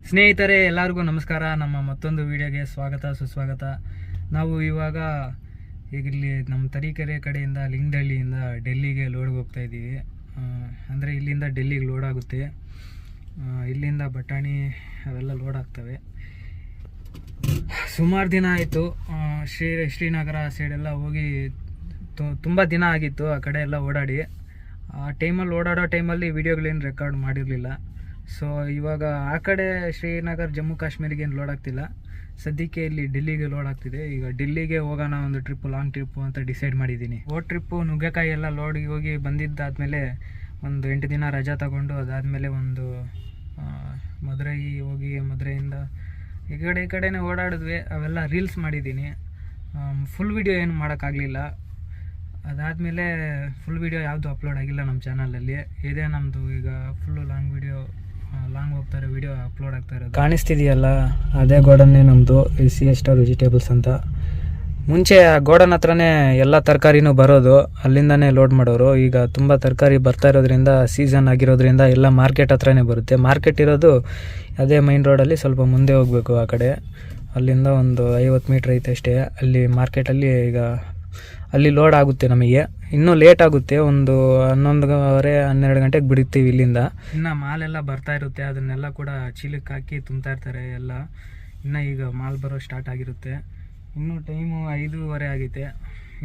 ಸ್ನೇಹಿತರೆ ಎಲ್ಲರಿಗೂ ನಮಸ್ಕಾರ. ನಮ್ಮ ಮತ್ತೊಂದು ವಿಡಿಯೋಗೆ ಸ್ವಾಗತ ಸುಸ್ವಾಗತ. ನಾವು ಇವಾಗ ಈಗ ಇಲ್ಲಿ ನಮ್ಮ ತರೀಕೆರೆ ಕಡೆಯಿಂದ ಲಿಂಗದಹಳ್ಳಿಯಿಂದ ಡೆಲ್ಲಿಗೆ ಲೋಡ್ಗೆ ಹೋಗ್ತಾ ಇದ್ದೀವಿ. ಅಂದರೆ ಇಲ್ಲಿಂದ ಡೆಲ್ಲಿಗೆ ಲೋಡ್ ಆಗುತ್ತೆ. ಇಲ್ಲಿಂದ ಬಟಾಣಿ ಅವೆಲ್ಲ ಲೋಡ್ ಆಗ್ತವೆ. ಸುಮಾರು ದಿನ ಆಯಿತು ಶ್ರೀನಗರ ಸೈಡೆಲ್ಲ ಹೋಗಿ ತುಂಬ ದಿನ ಆಗಿತ್ತು ಆ ಕಡೆ ಎಲ್ಲ ಓಡಾಡಿ. ಆ ಟೈಮಲ್ಲಿ ಓಡಾಡೋ ಟೈಮಲ್ಲಿ ವೀಡಿಯೋಗಳೇನು ರೆಕಾರ್ಡ್ ಮಾಡಿರಲಿಲ್ಲ. ಸೊ ಇವಾಗ ಆ ಕಡೆ ಶ್ರೀನಗರ್ ಜಮ್ಮು ಕಾಶ್ಮೀರಿಗೆ ಏನು ಲೋಡ್ ಆಗ್ತಿಲ್ಲ, ಸದ್ಯಕ್ಕೆ ಇಲ್ಲಿ ಡೆಲ್ಲಿಗೆ ಲೋಡ್ ಆಗ್ತಿದೆ. ಈಗ ಡೆಲ್ಲಿಗೆ ಹೋಗೋಣ, ಒಂದು ಟ್ರಿಪ್ಪು, ಲಾಂಗ್ ಟ್ರಿಪ್ಪು ಅಂತ ಡಿಸೈಡ್ ಮಾಡಿದ್ದೀನಿ. ಟ್ರಿಪ್ಪು ನುಗ್ಗೆಕಾಯಿ ಎಲ್ಲ ಲೋಡಿಗೆ ಹೋಗಿ ಬಂದಿದ್ದಾದಮೇಲೆ ಒಂದು 8 ದಿನ ರಜಾ ತಗೊಂಡು ಅದಾದಮೇಲೆ ಒಂದು ಮದುರೈ ಹೋಗಿ ಮದುರೈಯಿಂದ ಈ ಕಡೆನೇ ಓಡಾಡಿದ್ವಿ. ಅವೆಲ್ಲ ರೀಲ್ಸ್ ಮಾಡಿದ್ದೀನಿ. ಫುಲ್ ವಿಡಿಯೋ ಏನು ಮಾಡೋಕ್ಕಾಗಲಿಲ್ಲ. ಅದಾದಮೇಲೆ ಫುಲ್ ವಿಡಿಯೋ ಯಾವುದು ಅಪ್ಲೋಡ್ ಆಗಿಲ್ಲ ನಮ್ಮ ಚಾನಲಲ್ಲಿ. ಇದೇ ನಮ್ಮದು ಈಗ ಫುಲ್ಲು ಲಾಂಗ್ ಹೋಗ್ತಾರೆ ವಿಡಿಯೋ ಅಪ್ಲೋಡ್ ಆಗ್ತಾ ಇರೋದು. ಕಾಣಿಸ್ತಿದೆಯಲ್ಲ, ಅದೇ ಗೋಡನ್ನೇ ನಮ್ಮದು CS ಸ್ಟಾರ್ ವೆಜಿಟೇಬಲ್ಸ್ ಅಂತ. ಮುಂಚೆ ಆ ಗೋಡನ್ ಹತ್ರನೇ ಎಲ್ಲ ತರಕಾರಿನೂ ಬರೋದು, ಅಲ್ಲಿಂದನೇ ಲೋಡ್ ಮಾಡೋರು. ಈಗ ತುಂಬ ತರಕಾರಿ ಬರ್ತಾ ಇರೋದ್ರಿಂದ, ಸೀಸನ್ ಆಗಿರೋದ್ರಿಂದ ಎಲ್ಲ ಮಾರ್ಕೆಟ್ ಹತ್ರನೇ ಬರುತ್ತೆ. ಮಾರ್ಕೆಟ್ ಇರೋದು ಅದೇ ಮೈನ್ ರೋಡಲ್ಲಿ ಸ್ವಲ್ಪ ಮುಂದೆ ಹೋಗಬೇಕು. ಆ ಕಡೆ ಅಲ್ಲಿಂದ ಒಂದು 50 ಮೀಟ್ರ್ ಐತೆ ಅಷ್ಟೇ. ಅಲ್ಲಿ ಮಾರ್ಕೆಟಲ್ಲಿ ಈಗ ಅಲ್ಲಿ ಲೋಡ್ ಆಗುತ್ತೆ. ನಮಗೆ ಇನ್ನೂ ಲೇಟ್ ಆಗುತ್ತೆ, ಒಂದು 11:30-12 ಗಂಟೆಗೆ ಬಿಡ್ತೀವಿ ಇಲ್ಲಿಂದ. ಇನ್ನು ಮಾಲೆಲ್ಲ ಬರ್ತಾ ಇರುತ್ತೆ, ಅದನ್ನೆಲ್ಲ ಕೂಡ ಚೀಲಕ್ಕೆ ಹಾಕಿ ತುಂಬ್ತಾ ಇರ್ತಾರೆ ಎಲ್ಲ. ಇನ್ನು ಈಗ ಮಾಲ್ ಬರೋ ಸ್ಟಾರ್ಟ್ ಆಗಿರುತ್ತೆ. ಇನ್ನೂ ಟೈಮು 5:15 ಆಗೈತೆ.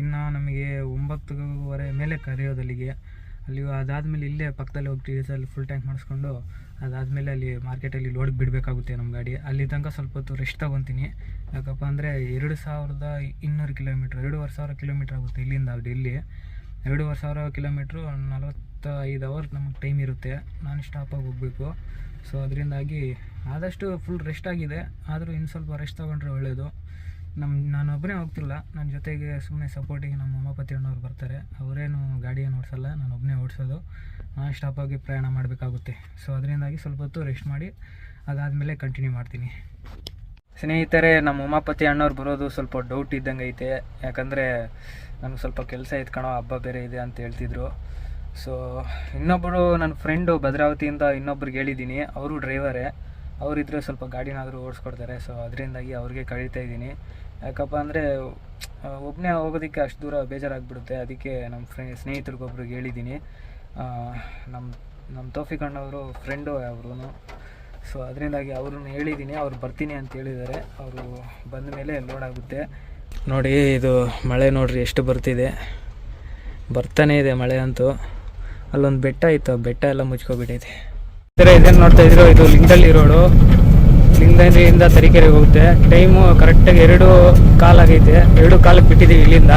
ಇನ್ನು ನಮಗೆ 9:15 ಮೇಲೆ ಕರೆಯೋದಲ್ಲಿಗೆ. ಅದಾದಮೇಲೆ ಇಲ್ಲೇ ಪಕ್ಕದಲ್ಲಿ ಹೋಗಿ ಡೀಸೆಲ್ ಫುಲ್ ಟ್ಯಾಂಕ್ ಮಾಡಿಸ್ಕೊಂಡು ಅದಾದಮೇಲೆ ಅಲ್ಲಿ ಮಾರ್ಕೆಟಲ್ಲಿ ಲೋಡ್ಗೆ ಬಿಡಬೇಕಾಗುತ್ತೆ ನಮ್ಮ ಗಾಡಿ. ಅಲ್ಲಿ ತನಕ ಸ್ವಲ್ಪ ಹೊತ್ತು ರೆಸ್ಟ್ ತೊಗೊತೀನಿ. ಯಾಕಪ್ಪ ಅಂದರೆ 2200 ಕಿಲೋಮೀಟ್ರ್, 2500 ಕಿಲೋಮೀಟ್ರ್ ಆಗುತ್ತೆ ಇಲ್ಲಿಂದ ಡೆಲ್ಲಿ. 2500 ಕಿಲೋಮೀಟ್ರು 45 ಅವರ್ ನಮಗೆ ಟೈಮ್ ಇರುತ್ತೆ. ನಾನು ಸ್ಟಾಪಾಗಿ ಹೋಗಬೇಕು. ಸೊ ಅದರಿಂದಾಗಿ ಆದಷ್ಟು ಫುಲ್ ರೆಸ್ಟ್ ಆಗಿದೆ. ಆದರೂ ಇನ್ನು ಸ್ವಲ್ಪ ರೆಸ್ಟ್ ತೊಗೊಂಡ್ರೆ ಒಳ್ಳೆಯದು. ನಾನು ಒಬ್ಬನೇ ಹೋಗ್ತಿಲ್ಲ, ನನ್ನ ಜೊತೆಗೆ ಸುಮ್ಮನೆ ಸಪೋರ್ಟಿಗೆ ನಮ್ಮ ಉಮಾಪತಿ ಅಣ್ಣವ್ರು ಬರ್ತಾರೆ. ಅವರೇನು ಗಾಡಿಯನ್ನು ಓಡಿಸಲ್ಲ, ನಾನು ಒಬ್ಬನೇ ಓಡಿಸೋದು. ನಾನು ಸ್ಟಾಪಾಗಿ ಪ್ರಯಾಣ ಮಾಡಬೇಕಾಗುತ್ತೆ. ಸೊ ಅದರಿಂದಾಗಿ ಸ್ವಲ್ಪ ಹೊತ್ತು ರೆಸ್ಟ್ ಮಾಡಿ ಅದಾದಮೇಲೆ ಕಂಟಿನ್ಯೂ ಮಾಡ್ತೀನಿ. ಸ್ನೇಹಿತರೆ, ನಮ್ಮ ಉಮಾಪತಿ ಅಣ್ಣವ್ರು ಬರೋದು ಸ್ವಲ್ಪ ಡೌಟ್ ಇದ್ದಂಗೆ ಐತೆ. ಯಾಕಂದರೆ ನನಗೆ ಸ್ವಲ್ಪ ಕೆಲಸ ಇತ್ಕಣೋ, ಹಬ್ಬ ಬೇರೆ ಇದೆ ಅಂತ ಹೇಳ್ತಿದ್ರು. ಸೊ ಇನ್ನೊಬ್ಬರು ನನ್ನ ಫ್ರೆಂಡು ಭದ್ರಾವತಿಯಿಂದ ಇನ್ನೊಬ್ರಿಗೆ ಹೇಳಿದ್ದೀನಿ, ಅವರು ಡ್ರೈವರೇ. ಅವರಿದ್ದರೆ ಸ್ವಲ್ಪ ಗಾಡಿನಾದರೂ ಓಡಿಸ್ಕೊಡ್ತಾರೆ. ಸೊ ಅದರಿಂದಾಗಿ ಅವ್ರಿಗೆ ಕಳೀತಾ ಇದ್ದೀನಿ. ಯಾಕಪ್ಪ ಅಂದರೆ ಒಬ್ಬನೇ ಹೋಗೋದಕ್ಕೆ ಅಷ್ಟು ದೂರ ಬೇಜಾರಾಗಿಬಿಡುತ್ತೆ. ಅದಕ್ಕೆ ನಮ್ಮ ಸ್ನೇಹಿತರಿಗೊಬ್ರಿಗೆ ಹೇಳಿದ್ದೀನಿ. ನಮ್ಮ ತೌಫಿಕ್ ಅಣ್ಣವರು ಫ್ರೆಂಡು ಅವರು. ಸೊ ಅದರಿಂದಾಗಿ ಅವ್ರನ್ನ ಹೇಳಿದ್ದೀನಿ, ಅವ್ರು ಬರ್ತೀನಿ ಅಂತ ಹೇಳಿದ್ದಾರೆ. ಅವರು ಬಂದ ಮೇಲೆ ಲೋಡ್ ಆಗುತ್ತೆ. ನೋಡಿ, ಇದು ಮಳೆ ನೋಡ್ರಿ ಎಷ್ಟು ಬರ್ತಿದೆ, ಬರ್ತಾನೇ ಇದೆ ಮಳೆ ಅಂತೂ. ಅಲ್ಲೊಂದು ಬೆಟ್ಟ ಇತ್ತು, ಬೆಟ್ಟ ಎಲ್ಲ ಮುಚ್ಕೊಬಿಟ್ಟೈತೆ. ಇದೇನು ನೋಡ್ತಾ ಇದ್ರು, ಇದು ಲಿಂಗದಹಳ್ಳಿ ರೋಡು. ಲಿಂಗದಹಳ್ಳಿಯಿಂದ ತರೀಕೆರೆಗೆ ಹೋಗುತ್ತೆ. ಟೈಮು ಕರೆಕ್ಟಾಗಿ 2:15 ಆಗೈತೆ. 2:15 ಬಿಟ್ಟಿದ್ದೀವಿ ಇಲ್ಲಿಂದ.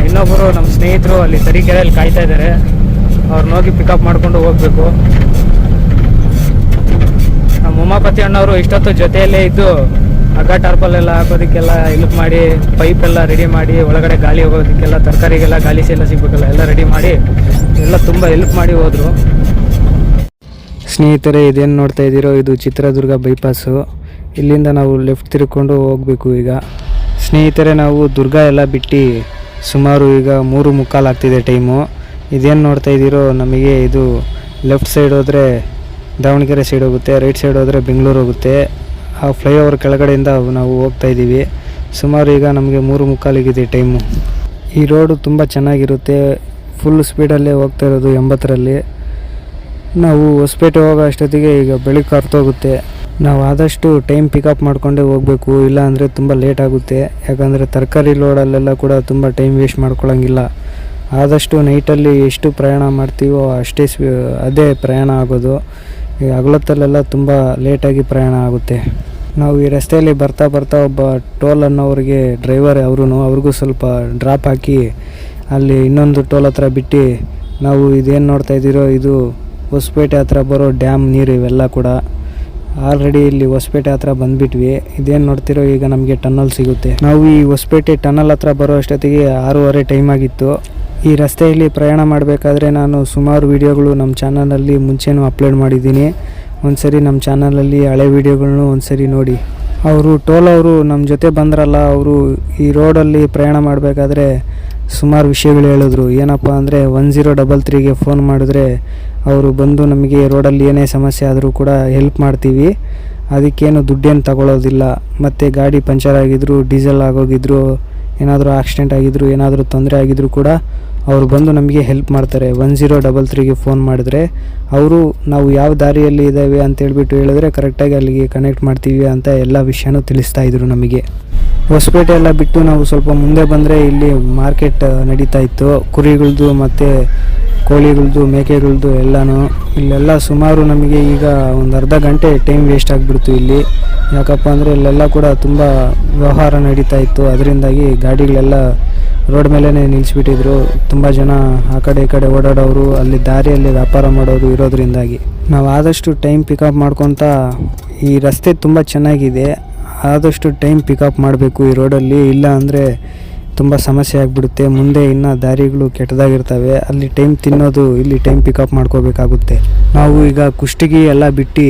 ಇನ್ನೊಬ್ಬರು ನಮ್ಮ ಸ್ನೇಹಿತರು ಅಲ್ಲಿ ತರೀಕೆರೆಯಲ್ಲಿ ಕಾಯ್ತಾ ಇದ್ದಾರೆ. ಅವ್ರನ್ನ ಹೋಗಿ ಪಿಕಪ್ ಮಾಡಿಕೊಂಡು ಹೋಗಬೇಕು. ನಮ್ಮ ಉಮಾಪತಿ ಅಣ್ಣವರು ಇಷ್ಟೊತ್ತು ಜೊತೆಯಲ್ಲೇ ಇದ್ದು ಹಗ್ಗ ಟಾರ್ಪಲ್ಲೆಲ್ಲ ಹಾಕೋದಕ್ಕೆಲ್ಲ ಹೆಲ್ಪ್ ಮಾಡಿ, ಪೈಪೆಲ್ಲ ರೆಡಿ ಮಾಡಿ, ಒಳಗಡೆ ಗಾಳಿ ಹೋಗೋದಕ್ಕೆಲ್ಲ, ತರಕಾರಿಗೆಲ್ಲ ಗಾಳಿ ಎಲ್ಲ ಸಿಗಬೇಕಲ್ಲ, ಎಲ್ಲ ರೆಡಿ ಮಾಡಿ ಎಲ್ಲ ತುಂಬ ಹೆಲ್ಪ್ ಮಾಡಿ ಹೋದರು. ಸ್ನೇಹಿತರೆ, ಇದೇನು ನೋಡ್ತಾ ಇದ್ದೀರೋ ಇದು ಚಿತ್ರದುರ್ಗ ಬೈಪಾಸು. ಇಲ್ಲಿಂದ ನಾವು ಲೆಫ್ಟ್ ತಿರ್ಕೊಂಡು ಹೋಗಬೇಕು ಈಗ. ಸ್ನೇಹಿತರೆ, ನಾವು ದುರ್ಗ ಎಲ್ಲ ಬಿಟ್ಟು ಸುಮಾರು ಈಗ 3:45 ಆಗ್ತಿದೆ ಟೈಮು. ಇದೇನು ನೋಡ್ತಾ ಇದ್ದೀರೋ ನಮಗೆ ಇದು ಲೆಫ್ಟ್ ಸೈಡ್ ಹೋದರೆ ದಾವಣಗೆರೆ ಸೈಡ್ ಹೋಗುತ್ತೆ, ರೈಟ್ ಸೈಡ್ ಹೋದರೆ ಬೆಂಗಳೂರು ಹೋಗುತ್ತೆ. ಆ ಫ್ಲೈಓವರ್ ಕೆಳಗಡೆಯಿಂದ ನಾವು ಹೋಗ್ತಾ ಇದ್ದೀವಿ. ಸುಮಾರು ಈಗ ನಮಗೆ 3:45 ಟೈಮು. ಈ ರೋಡು ತುಂಬ ಚೆನ್ನಾಗಿರುತ್ತೆ. ಫುಲ್ ಸ್ಪೀಡಲ್ಲೇ ಹೋಗ್ತಾ ಇರೋದು 80ರಲ್ಲಿ. ನಾವು ಹೊಸಪೇಟೆ ಹೋಗೋ ಅಷ್ಟೊತ್ತಿಗೆ ಈಗ ಬೆಳಗ್ಗೆ ಕರ್ತೋಗುತ್ತೆ. ನಾವು ಆದಷ್ಟು ಟೈಮ್ ಪಿಕಪ್ ಮಾಡಿಕೊಂಡೇ ಹೋಗಬೇಕು, ಇಲ್ಲ ಅಂದರೆ ತುಂಬ ಲೇಟ್ ಆಗುತ್ತೆ. ಯಾಕಂದರೆ ತರಕಾರಿ ಲೋಡಲ್ಲೆಲ್ಲ ಕೂಡ ತುಂಬ ಟೈಮ್ ವೇಸ್ಟ್ ಮಾಡ್ಕೊಳ್ಳೋಂಗಿಲ್ಲ. ಆದಷ್ಟು ನೈಟಲ್ಲಿ ಎಷ್ಟು ಪ್ರಯಾಣ ಮಾಡ್ತೀವೋ ಅದೇ ಪ್ರಯಾಣ ಆಗೋದು. ಈ ಹಗಲೊತ್ತಲ್ಲೆಲ್ಲ ತುಂಬ ಲೇಟಾಗಿ ಪ್ರಯಾಣ ಆಗುತ್ತೆ. ನಾವು ಈ ರಸ್ತೆಯಲ್ಲಿ ಬರ್ತಾ ಒಬ್ಬ ಟೋಲ್ ಅನ್ನೋರಿಗೆ ಡ್ರೈವರ್ ಅವ್ರಿಗೂ ಸ್ವಲ್ಪ ಡ್ರಾಪ್ ಹಾಕಿ ಅಲ್ಲಿ ಇನ್ನೊಂದು ಟೋಲ್ ಹತ್ರ ಬಿಟ್ಟು ನಾವು ಇದೇನು ನೋಡ್ತಾ ಇದ್ದೀರೋ ಇದು ಹೊಸಪೇಟೆ ಹತ್ರ ಬರೋ ಡ್ಯಾಮ್ ನೀರು. ಇವೆಲ್ಲ ಕೂಡ ಆಲ್ರೆಡಿ ಇಲ್ಲಿ ಹೊಸಪೇಟೆ ಹತ್ರ ಬಂದುಬಿಟ್ವಿ. ಇದೇನು ನೋಡ್ತಿರೋ ಈಗ ನಮಗೆ ಟನಲ್ ಸಿಗುತ್ತೆ. ನಾವು ಈ ಹೊಸಪೇಟೆ ಟನಲ್ ಹತ್ರ ಬರೋ ಅಷ್ಟೊತ್ತಿಗೆ 6:15 ಟೈಮ್ ಆಗಿತ್ತು. ಈ ರಸ್ತೆಯಲ್ಲಿ ಪ್ರಯಾಣ ಮಾಡಬೇಕಾದ್ರೆ ನಾನು ಸುಮಾರು ವೀಡಿಯೋಗಳು ನಮ್ಮ ಚಾನಲಲ್ಲಿ ಮುಂಚೆನೂ ಅಪ್ಲೋಡ್ ಮಾಡಿದ್ದೀನಿ. ಒಂದ್ಸರಿ ನಮ್ಮ ಚಾನಲಲ್ಲಿ ಹಳೆ ವೀಡಿಯೋಗಳನ್ನೂ ಒಂದ್ಸರಿ ನೋಡಿ. ಅವರು ಟೋಲ್ ಅವರು ನಮ್ಮ ಜೊತೆ ಬಂದ್ರಲ್ಲ, ಅವರು ಈ ರೋಡಲ್ಲಿ ಪ್ರಯಾಣ ಮಾಡಬೇಕಾದ್ರೆ ಸುಮಾರು ವಿಷಯಗಳು ಹೇಳಿದ್ರು. ಏನಪ್ಪ ಅಂದರೆ 1033ಗೆ ಫೋನ್ ಮಾಡಿದ್ರೆ ಅವರು ಬಂದು ನಮಗೆ ರೋಡಲ್ಲಿ ಏನೇ ಸಮಸ್ಯೆ ಆದರೂ ಕೂಡ ಹೆಲ್ಪ್ ಮಾಡ್ತೀವಿ, ಅದಕ್ಕೇನು ದುಡ್ಡೇನು ತಗೊಳ್ಳೋದಿಲ್ಲ. ಮತ್ತು ಗಾಡಿ ಪಂಚರ್ ಆಗಿದ್ರು, ಡೀಸೆಲ್ ಆಗೋಗಿದ್ರು, ಏನಾದರೂ ಆಕ್ಸಿಡೆಂಟ್ ಆಗಿದ್ರು, ಏನಾದರೂ ತೊಂದರೆ ಆಗಿದ್ರು ಕೂಡ ಅವರು ಬಂದು ನಮಗೆ ಹೆಲ್ಪ್ ಮಾಡ್ತಾರೆ. 1033ಗೆ ಫೋನ್ ಮಾಡಿದ್ರೆ ಅವರು ನಾವು ಯಾವ ದಾರಿಯಲ್ಲಿ ಇದ್ದಾವೆ ಅಂತೇಳ್ಬಿಟ್ಟು ಹೇಳಿದ್ರೆ ಕರೆಕ್ಟಾಗಿ ಅಲ್ಲಿಗೆ ಕನೆಕ್ಟ್ ಮಾಡ್ತೀವಿ ಅಂತ ಎಲ್ಲ ವಿಷಯನೂ ತಿಳಿಸ್ತಾ ಇದ್ರು ನಮಗೆ. ಹೊಸಪೇಟೆ ಎಲ್ಲ ಬಿಟ್ಟು ನಾವು ಸ್ವಲ್ಪ ಮುಂದೆ ಬಂದರೆ ಇಲ್ಲಿ ಮಾರ್ಕೆಟ್ ನಡೀತಾ ಇತ್ತು, ಕುರಿಗಳದ್ದು ಮತ್ತು ಕೋಳಿಗಳದ್ದು, ಮೇಕೆಗಳದ್ದು ಎಲ್ಲನೂ. ಇಲ್ಲೆಲ್ಲ ಸುಮಾರು ನಮಗೆ ಈಗ ಒಂದು ಅರ್ಧ ಗಂಟೆ ಟೈಮ್ ವೇಸ್ಟ್ ಆಗಿಬಿಡ್ತು ಇಲ್ಲಿ. ಯಾಕಪ್ಪ ಅಂದರೆ ಇಲ್ಲೆಲ್ಲ ಕೂಡ ತುಂಬ ವ್ಯವಹಾರ ನಡೀತಾ ಇತ್ತು, ಅದರಿಂದಾಗಿ ಗಾಡಿಗಳೆಲ್ಲ ರೋಡ್ ಮೇಲೇ ನಿಲ್ಲಿಸ್ಬಿಟ್ಟಿದ್ರು. ತುಂಬ ಜನ ಆ ಕಡೆ ಈ ಕಡೆ ಓಡಾಡೋರು, ಅಲ್ಲಿ ದಾರಿಯಲ್ಲಿ ವ್ಯಾಪಾರ ಮಾಡೋರು ಇರೋದ್ರಿಂದಾಗಿ ನಾವು ಆದಷ್ಟು ಟೈಮ್ ಪಿಕಪ್ ಮಾಡ್ಕೊತ, ಈ ರಸ್ತೆ ತುಂಬ ಚೆನ್ನಾಗಿದೆ, ಆದಷ್ಟು ಟೈಮ್ ಪಿಕಪ್ ಮಾಡಬೇಕು ಈ ರೋಡಲ್ಲಿ, ಇಲ್ಲ ಅಂದರೆ ತುಂಬ ಸಮಸ್ಯೆ ಆಗಿಬಿಡುತ್ತೆ. ಮುಂದೆ ಇನ್ನು ದಾರಿಗಳು ಕೆಟ್ಟದಾಗಿರ್ತವೆ, ಅಲ್ಲಿ ಟೈಮ್ ತಿನ್ನೋದು, ಇಲ್ಲಿ ಟೈಮ್ ಪಿಕಪ್ ಮಾಡ್ಕೋಬೇಕಾಗುತ್ತೆ. ನಾವು ಈಗ ಕುಷ್ಟಗಿ ಎಲ್ಲ ಬಿಟ್ಟು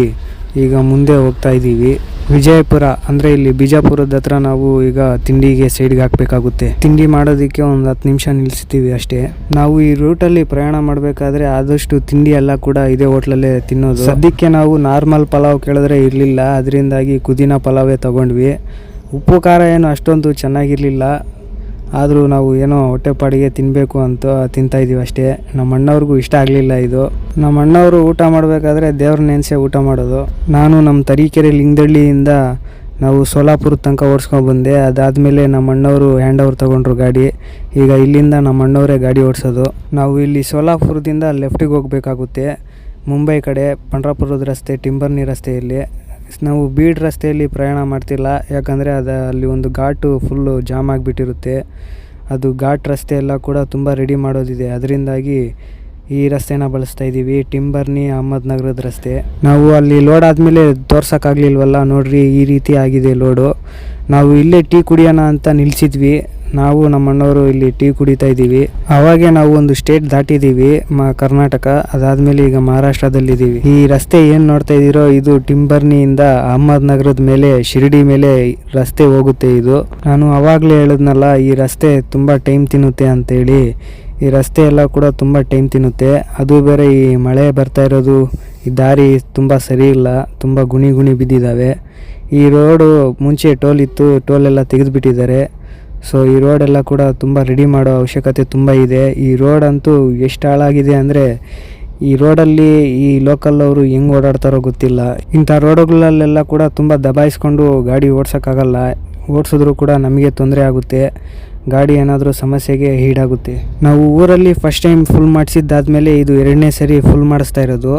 ಈಗ ಮುಂದೆ ಹೋಗ್ತಾ ಇದ್ದೀವಿ. ವಿಜಯಪುರ ಅಂದರೆ ಇಲ್ಲಿ ಬಿಜಾಪುರದ ಹತ್ರ ನಾವು ಈಗ ತಿಂಡಿಗೆ ಸೈಡ್ಗೆ ಹಾಕಬೇಕಾಗುತ್ತೆ. ತಿಂಡಿ ಮಾಡೋದಕ್ಕೆ ಒಂದು 10 ನಿಮಿಷ ನಿಲ್ಲಿಸ್ತೀವಿ ಅಷ್ಟೇ. ನಾವು ಈ ರೂಟಲ್ಲಿ ಪ್ರಯಾಣ ಮಾಡಬೇಕಾದ್ರೆ ಆದಷ್ಟು ತಿಂಡಿ ಎಲ್ಲ ಕೂಡ ಇದೇ ಹೋಟ್ಲಲ್ಲೇ ತಿನ್ನೋದು. ಸದ್ಯಕ್ಕೆ ನಾವು ನಾರ್ಮಲ್ ಪಲಾವ್ ಕೇಳಿದ್ರೆ ಇರಲಿಲ್ಲ, ಅದರಿಂದಾಗಿ ಕುದಿನ ಪಲಾವೇ ತೊಗೊಂಡ್ವಿ. ಉಪ್ಪು ಖಾರ ಏನು ಅಷ್ಟೊಂದು ಚೆನ್ನಾಗಿರಲಿಲ್ಲ, ಆದರೂ ನಾವು ಏನೋ ಹೊಟ್ಟೆಪಾಡಿಗೆ ತಿನ್ನಬೇಕು ಅಂತ ತಿಂತಾಯಿದ್ದೀವಿ ಅಷ್ಟೇ. ನಮ್ಮ ಅಣ್ಣವ್ರಿಗೂ ಇಷ್ಟ ಆಗಲಿಲ್ಲ ಇದು. ನಮ್ಮ ಅಣ್ಣವರು ಊಟ ಮಾಡಬೇಕಾದ್ರೆ ದೇವ್ರ ನೆನೆಸೇ ಊಟ ಮಾಡೋದು. ನಾನು ನಮ್ಮ ತರೀಕೆರೆ ಲಿಂಗದಳ್ಳಿಯಿಂದ ನಾವು ಸೋಲಾಪುರದ ತನಕ ಓಡಿಸ್ಕೊಂಡ್ಬಂದೆ. ಅದಾದಮೇಲೆ ನಮ್ಮ ಅಣ್ಣವರು ಹ್ಯಾಂಡ್ ಓವರ್ ತೊಗೊಂಡ್ರು ಗಾಡಿ. ಈಗ ಇಲ್ಲಿಂದ ನಮ್ಮ ಅಣ್ಣವರೇ ಗಾಡಿ ಓಡಿಸೋದು. ನಾವು ಇಲ್ಲಿ ಸೋಲಾಪುರದಿಂದ ಲೆಫ್ಟಿಗೆ ಹೋಗಬೇಕಾಗುತ್ತೆ, ಮುಂಬೈ ಕಡೆ ಪಂಡ್ರಾಪುರದ ರಸ್ತೆ, ಟಿಂಬರ್ನಿ ರಸ್ತೆಯಲ್ಲಿ. ನಾವು ಬೀಡ್ ರಸ್ತೆಯಲ್ಲಿ ಪ್ರಯಾಣ ಮಾಡ್ತಿಲ್ಲ, ಯಾಕಂದರೆ ಅಲ್ಲಿ ಒಂದು ಘಾಟು ಫುಲ್ಲು ಜಾಮ್ ಆಗಿಬಿಟ್ಟಿರುತ್ತೆ. ಅದು ಘಾಟ್ ರಸ್ತೆ ಎಲ್ಲ ಕೂಡ ತುಂಬ ರೆಡಿ ಮಾಡೋದಿದೆ, ಅದರಿಂದಾಗಿ ಈ ರಸ್ತೆನ ಬಳಸ್ತಾ ಇದ್ದೀವಿ, ಟಿಂಬರ್ನಿ ಅಹಮದ್ನಗರದ ರಸ್ತೆ. ನಾವು ಅಲ್ಲಿ ಲೋಡ್ ಆದಮೇಲೆ ತೋರ್ಸೋಕ್ಕಾಗಲಿಲ್ವಲ್ಲ, ನೋಡ್ರಿ ಈ ರೀತಿ ಆಗಿದೆ ಲೋಡು. ನಾವು ಇಲ್ಲೇ ಟೀ ಕುಡಿಯೋಣ ಅಂತ ನಿಲ್ಲಿಸಿದ್ವಿ, ನಾವು ನಮ್ಮ ಅಣ್ಣವರು ಇಲ್ಲಿ ಟೀ ಕುಡಿತಾ ಇದ್ದೀವಿ. ಆವಾಗೆ ನಾವು ಒಂದು ಸ್ಟೇಟ್ ದಾಟಿದ್ದೀವಿ, ಕರ್ನಾಟಕ. ಅದಾದಮೇಲೆ ಈಗ ಮಹಾರಾಷ್ಟ್ರದಲ್ಲಿದ್ದೀವಿ. ಈ ರಸ್ತೆ ಏನು ನೋಡ್ತಾ ಇದ್ದೀರೋ ಇದು ಟಿಂಬರ್ನಿಯಿಂದ ಅಹಮದ್ನಗರದ ಮೇಲೆ, ಶಿರ್ಡಿ ಮೇಲೆ ರಸ್ತೆ ಹೋಗುತ್ತೆ ಇದು. ನಾನು ಆವಾಗಲೇ ಹೇಳಿದ್ನಲ್ಲ ಈ ರಸ್ತೆ ತುಂಬ ಟೈಮ್ ತಿನ್ನುತ್ತೆ ಅಂತೇಳಿ. ಈ ರಸ್ತೆ ಎಲ್ಲ ಕೂಡ ತುಂಬ ಟೈಮ್ ತಿನ್ನುತ್ತೆ, ಅದು ಬೇರೆ ಈ ಮಳೆ ಬರ್ತಾ ಇರೋದು, ಈ ದಾರಿ ತುಂಬ ಸರಿ ಇಲ್ಲ, ತುಂಬ ಗುಣಿ ಬಿದ್ದಿದ್ದಾವೆ. ಈ ರೋಡು ಮುಂಚೆ ಟೋಲ್ ಇತ್ತು, ಟೋಲೆಲ್ಲ ತೆಗೆದುಬಿಟ್ಟಿದ್ದಾರೆ. ಸೊ ಈ ರೋಡೆಲ್ಲ ಕೂಡ ತುಂಬ ರೆಡಿ ಮಾಡೋ ಅವಶ್ಯಕತೆ ತುಂಬ ಇದೆ. ಈ ರೋಡ್ ಅಂತೂ ಎಷ್ಟು ಹಾಳಾಗಿದೆ ಅಂದರೆ, ಈ ರೋಡಲ್ಲಿ ಈ ಲೋಕಲ್ ಅವರು ಹೆಂಗೆ ಓಡಾಡ್ತಾರೋ ಗೊತ್ತಿಲ್ಲ. ಇಂಥ ರೋಡುಗಳಲ್ಲೆಲ್ಲ ಕೂಡ ತುಂಬ ದಬಾಯಿಸ್ಕೊಂಡು ಗಾಡಿ ಓಡ್ಸೋಕ್ಕಾಗಲ್ಲ, ಓಡಿಸಿದ್ರು ಕೂಡ ನಮಗೆ ತೊಂದರೆ ಆಗುತ್ತೆ, ಗಾಡಿ ಏನಾದರೂ ಸಮಸ್ಯೆಗೆ ಈಡಾಗುತ್ತೆ. ನಾವು ಊರಲ್ಲಿ ಫಸ್ಟ್ ಟೈಮ್ ಫುಲ್ ಮಾಡಿಸಿದ್ದಾದಮೇಲೆ ಇದು 2ನೇ ಸರಿ ಫುಲ್ ಮಾಡಿಸ್ತಾ ಇರೋದು.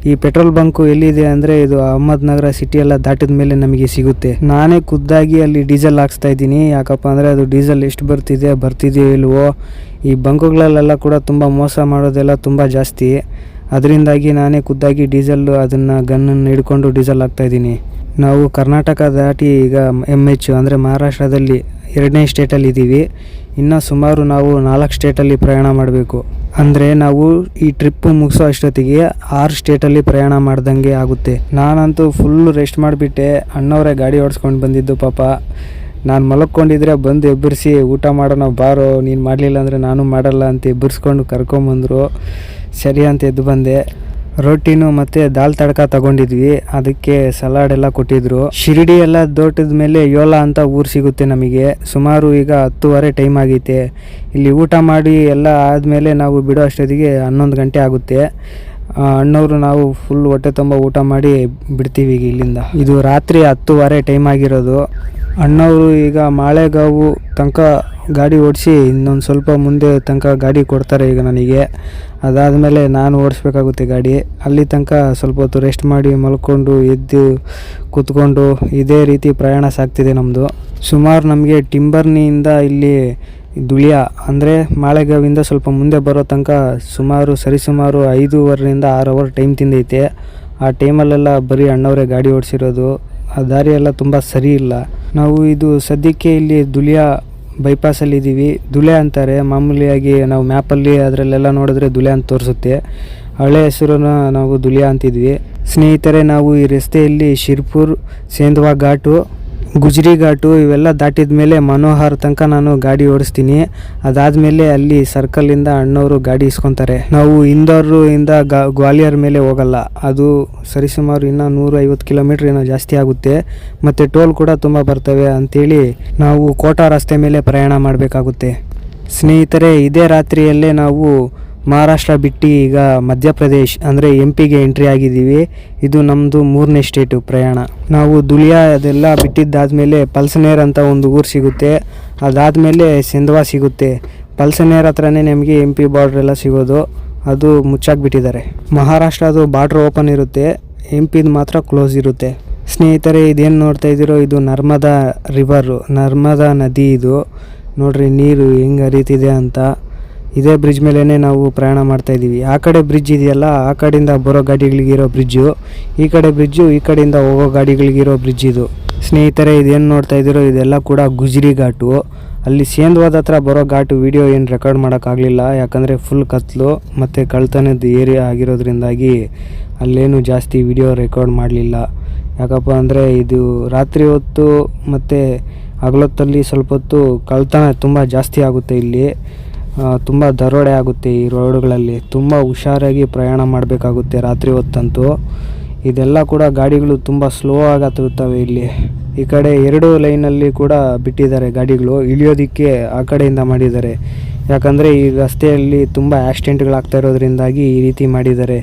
ಈ ಪೆಟ್ರೋಲ್ ಬಂಕು ಎಲ್ಲಿದೆ ಅಂದರೆ ಇದು ಅಹಮದ್ನಗರ ಸಿಟಿ ಎಲ್ಲ ದಾಟಿದ ಮೇಲೆ ನಮಗೆ ಸಿಗುತ್ತೆ. ನಾನೇ ಖುದ್ದಾಗಿ ಅಲ್ಲಿ ಡೀಸೆಲ್ ಹಾಕ್ಸ್ತಾ ಇದ್ದೀನಿ, ಯಾಕಪ್ಪ ಅಂದರೆ ಅದು ಡೀಸೆಲ್ ಎಷ್ಟು ಬರ್ತಿದೆಯೋ ಇಲ್ವೋ. ಈ ಬಂಕುಗಳಲ್ಲೆಲ್ಲ ಕೂಡ ತುಂಬ ಮೋಸ ಮಾಡೋದೆಲ್ಲ ತುಂಬ ಜಾಸ್ತಿ, ಅದರಿಂದಾಗಿ ನಾನೇ ಖುದ್ದಾಗಿ ಡೀಸೆಲ್ಲು ಅದನ್ನು ಗನ್ನನ್ನು ಹಿಡ್ಕೊಂಡು ಡೀಸೆಲ್ ಹಾಕ್ತಾಯಿದ್ದೀನಿ. ನಾವು ಕರ್ನಾಟಕ ದಾಟಿ ಈಗ MH ಅಂದರೆ ಮಹಾರಾಷ್ಟ್ರದಲ್ಲಿ 2ನೇ ಸ್ಟೇಟಲ್ಲಿ ಇದ್ದೀವಿ. ಇನ್ನು ಸುಮಾರು ನಾವು 4 ಸ್ಟೇಟಲ್ಲಿ ಪ್ರಯಾಣ ಮಾಡಬೇಕು. ಅಂದರೆ ನಾವು ಈ ಟ್ರಿಪ್ಪು ಮುಗಿಸೋ ಅಷ್ಟೊತ್ತಿಗೆ 6 ಸ್ಟೇಟಲ್ಲಿ ಪ್ರಯಾಣ ಮಾಡ್ದಂಗೆ ಆಗುತ್ತೆ. ನಾನಂತೂ ಫುಲ್ಲು ರೆಸ್ಟ್ ಮಾಡಿಬಿಟ್ಟೆ, ಅಣ್ಣವರೇ ಗಾಡಿ ಓಡಿಸ್ಕೊಂಡು ಬಂದಿದ್ದು ಪಾಪ. ನಾನು ಮಲಕ್ಕೊಂಡಿದ್ರೆ ಬಂದು ಎಬ್ಬರಿಸಿ ಊಟ ಮಾಡೋಣ ಬಾರೋ, ನೀನು ಮಾಡಲಿಲ್ಲ ಅಂದರೆ ನಾನು ಮಾಡಲ್ಲ ಅಂತ ಎಬ್ಬರಿಸ್ಕೊಂಡು ಕರ್ಕೊಂಬಂದರು. ಸರಿ ಅಂತ ಎದ್ದು ಬಂದೆ. ರೊಟ್ಟಿನೂ ಮತ್ತು ದಾಲ್ ತಡ್ಕ ತಗೊಂಡಿದ್ವಿ, ಅದಕ್ಕೆ ಸಲಾಡ್ ಎಲ್ಲ ಕೊಟ್ಟಿದ್ರು. ಶಿರ್ಡಿ ಎಲ್ಲ ದೋಟದ ಮೇಲೆ ಯೋಲಾ ಅಂತ ಊರು ಸಿಗುತ್ತೆ ನಮಗೆ. ಸುಮಾರು ಈಗ 10:30 ಟೈಮ್ ಆಗೈತೆ. ಇಲ್ಲಿ ಊಟ ಮಾಡಿ ಎಲ್ಲ ಆದಮೇಲೆ ನಾವು ಬಿಡೋ ಅಷ್ಟೊತ್ತಿಗೆ 11 ಗಂಟೆ ಆಗುತ್ತೆ. ಅಣ್ಣವರು ನಾವು ಫುಲ್ ಹೊಟ್ಟೆ ತುಂಬ ಊಟ ಮಾಡಿ ಬಿಡ್ತೀವಿ ಈಗ ಇಲ್ಲಿಂದ. ಇದು ರಾತ್ರಿ 10:30 ಟೈಮ್ ಆಗಿರೋದು. ಅಣ್ಣವರು ಈಗ ಮಾಳೆಗಾವು ತನಕ ಗಾಡಿ ಓಡಿಸಿ ಇನ್ನೊಂದು ಸ್ವಲ್ಪ ಮುಂದೆ ತನಕ ಗಾಡಿ ಕೊಡ್ತಾರೆ ಈಗ ನನಗೆ. ಅದಾದಮೇಲೆ ನಾನು ಓಡಿಸ್ಬೇಕಾಗುತ್ತೆ ಗಾಡಿ. ಅಲ್ಲಿ ತನಕ ಸ್ವಲ್ಪ ಹೊತ್ತು ರೆಸ್ಟ್ ಮಾಡಿ ಮಲ್ಕೊಂಡು ಎದ್ದು ಕೂತ್ಕೊಂಡು ಇದೇ ರೀತಿ ಪ್ರಯಾಣ ಸಾಗ್ತಿದೆ ನಮ್ಮದು. ಸುಮಾರು ನಮಗೆ ಟಿಂಬರ್ನಿಯಿಂದ ಇಲ್ಲಿ ದುಳಿಯ ಅಂದರೆ ಮಾಳೆಗಾವಿಂದ ಸ್ವಲ್ಪ ಮುಂದೆ ಬರೋ ತನಕ ಸರಿಸುಮಾರು 5:15 6 ಅವರ್ ಟೈಮ್ ತಿಂದೈತೆ. ಆ ಟೈಮಲ್ಲೆಲ್ಲ ಬರೀ ಅಣ್ಣವರೇ ಗಾಡಿ ಓಡಿಸಿರೋದು. ಆ ದಾರಿಯೆಲ್ಲ ತುಂಬ ಸರಿ ಇಲ್ಲ. ನಾವು ಇದು ಸದ್ಯಕ್ಕೆ ಇಲ್ಲಿ ದುಲಿಯಾ ಬೈಪಾಸಲ್ಲಿದ್ದೀವಿ. ದುಲೆ ಅಂತಾರೆ ಮಾಮೂಲಿಯಾಗಿ, ನಾವು ಮ್ಯಾಪಲ್ಲಿ ಅದರಲ್ಲೆಲ್ಲ ನೋಡಿದ್ರೆ ದುಲೆ ಅಂತ ತೋರಿಸುತ್ತೆ. ಹಳೆ ಹೆಸರನ್ನು ನಾವು ದುಲಿಯಾ ಅಂತಿದ್ವಿ. ಸ್ನೇಹಿತರೆ, ನಾವು ಈ ರಸ್ತೆಯಲ್ಲಿ ಶಿರ್ಪುರ್ ಸೇಂದ್ವಾ ಘಾಟು ಗುಜ್ರಿ ಘಾಟು ಇವೆಲ್ಲ ದಾಟಿದ ಮೇಲೆ ಮನೋಹರ್ ತನಕ ನಾನು ಗಾಡಿ ಓಡಿಸ್ತೀನಿ. ಅದಾದಮೇಲೆ ಅಲ್ಲಿ ಸರ್ಕಲಿಂದ ಅಣ್ಣವರು ಗಾಡಿ ಇಸ್ಕೊತಾರೆ. ನಾವು ಇಂದೋರಿಂದ ಗ್ವಾಲಿಯರ್ ಮೇಲೆ ಹೋಗಲ್ಲ, ಅದು ಸರಿಸುಮಾರು ಇನ್ನೂ 150 ಕಿಲೋಮೀಟ್ರ್ ಏನೋ ಜಾಸ್ತಿ ಆಗುತ್ತೆ. ಮತ್ತು ಟೋಲ್ ಕೂಡ ತುಂಬ ಬರ್ತವೆ ಅಂಥೇಳಿ ನಾವು ಕೋಟಾ ರಸ್ತೆ ಮೇಲೆ ಪ್ರಯಾಣ ಮಾಡಬೇಕಾಗುತ್ತೆ. ಸ್ನೇಹಿತರೆ, ಇದೇ ರಾತ್ರಿಯಲ್ಲೇ ನಾವು ಮಹಾರಾಷ್ಟ್ರ ಬಿಟ್ಟು ಈಗ ಮಧ್ಯಪ್ರದೇಶ್ ಅಂದರೆ MP ಗೆ ಎಂಟ್ರಿ ಆಗಿದ್ದೀವಿ. ಇದು ನಮ್ಮದು 3ನೇ ಸ್ಟೇಟು ಪ್ರಯಾಣ. ನಾವು ದುಲಿಯಾ ಅದೆಲ್ಲ ಬಿಟ್ಟಿದ್ದಾದಮೇಲೆ ಪಲ್ಸನೇರ್ ಅಂತ ಒಂದು ಊರು ಸಿಗುತ್ತೆ. ಅದಾದಮೇಲೆ ಸಿಂಧ್ವಾ ಸಿಗುತ್ತೆ. ಪಲ್ಸನೇರ್ ಹತ್ರನೇ ನಮಗೆ MP ಬಾರ್ಡ್ರ್ ಎಲ್ಲ ಸಿಗೋದು, ಅದು ಮುಚ್ಚಾಕ್ಬಿಟ್ಟಿದ್ದಾರೆ. ಮಹಾರಾಷ್ಟ್ರದು ಬಾರ್ಡ್ರ್ ಓಪನ್ ಇರುತ್ತೆ, MP ಮಾತ್ರ ಕ್ಲೋಸ್ ಇರುತ್ತೆ. ಸ್ನೇಹಿತರೆ, ಇದೇನು ನೋಡ್ತಾ ಇದ್ದೀರೋ ಇದು ನರ್ಮದಾ ರಿವರು, ನರ್ಮದಾ ನದಿ. ಇದು ನೋಡ್ರಿ ನೀರು ಹೆಂಗೆ ಹರಿತಿದೆ ಅಂತ. ಇದೇ ಬ್ರಿಡ್ಜ್ ಮೇಲೇ ನಾವು ಪ್ರಯಾಣ ಮಾಡ್ತಾಯಿದ್ದೀವಿ. ಆ ಕಡೆ ಬ್ರಿಡ್ಜ್ ಇದೆಯಲ್ಲ, ಆ ಕಡೆಯಿಂದ ಬರೋ ಗಾಡಿಗಳಿಗಿರೋ ಬ್ರಿಡ್ಜು, ಈ ಕಡೆ ಬ್ರಿಡ್ಜು, ಈ ಕಡೆಯಿಂದ ಹೋಗೋ ಗಾಡಿಗಳಿಗಿರೋ ಬ್ರಿಡ್ಜ್ ಇದು. ಸ್ನೇಹಿತರೆ, ಇದೇನು ನೋಡ್ತಾ ಇದ್ದೀರೋ ಇದೆಲ್ಲ ಕೂಡ ಗುಜ್ರಿ ಘಾಟು. ಅಲ್ಲಿ ಸೇಂದ್ವಾದ ಹತ್ರ ಬರೋ ಘಾಟು ವಿಡಿಯೋ ಏನು ರೆಕಾರ್ಡ್ ಮಾಡೋಕ್ಕಾಗಲಿಲ್ಲ, ಯಾಕಂದರೆ ಫುಲ್ ಕತ್ಲು ಮತ್ತು ಕಳ್ತನದ ಏರಿಯಾ ಆಗಿರೋದ್ರಿಂದಾಗಿ ಅಲ್ಲೇನು ಜಾಸ್ತಿ ವಿಡಿಯೋ ರೆಕಾರ್ಡ್ ಮಾಡಲಿಲ್ಲ. ಯಾಕಪ್ಪ ಅಂದರೆ ಇದು ರಾತ್ರಿ ಹೊತ್ತು ಮತ್ತು ಹಗಲೊತ್ತಲ್ಲಿ ಸ್ವಲ್ಪ ಹೊತ್ತು ಕಳ್ತನ ತುಂಬ ಜಾಸ್ತಿ ಆಗುತ್ತೆ. ಇಲ್ಲಿ ತುಂಬ ದರೋಡೆ ಆಗುತ್ತೆ. ಈ ರೋಡುಗಳಲ್ಲಿ ತುಂಬ ಹುಷಾರಾಗಿ ಪ್ರಯಾಣ ಮಾಡಬೇಕಾಗುತ್ತೆ ರಾತ್ರಿ ಹೊತ್ತಂತೂ. ಇದೆಲ್ಲ ಕೂಡ ಗಾಡಿಗಳು ತುಂಬ ಸ್ಲೋ ಆಗಿ ಹತ್ತುತ್ತವೆ. ಇಲ್ಲಿ ಈ ಕಡೆ 2 ಲೈನಲ್ಲಿ ಕೂಡ ಬಿಟ್ಟಿದ್ದಾರೆ ಗಾಡಿಗಳು, ಇಳಿಯೋದಕ್ಕೆ ಆ ಕಡೆಯಿಂದ ಮಾಡಿದ್ದಾರೆ. ಯಾಕಂದರೆ ಈ ರಸ್ತೆಯಲ್ಲಿ ತುಂಬ ಆಕ್ಸಿಡೆಂಟ್ಗಳಾಗ್ತಾ ಇರೋದ್ರಿಂದಾಗಿ ಈ ರೀತಿ ಮಾಡಿದ್ದಾರೆ.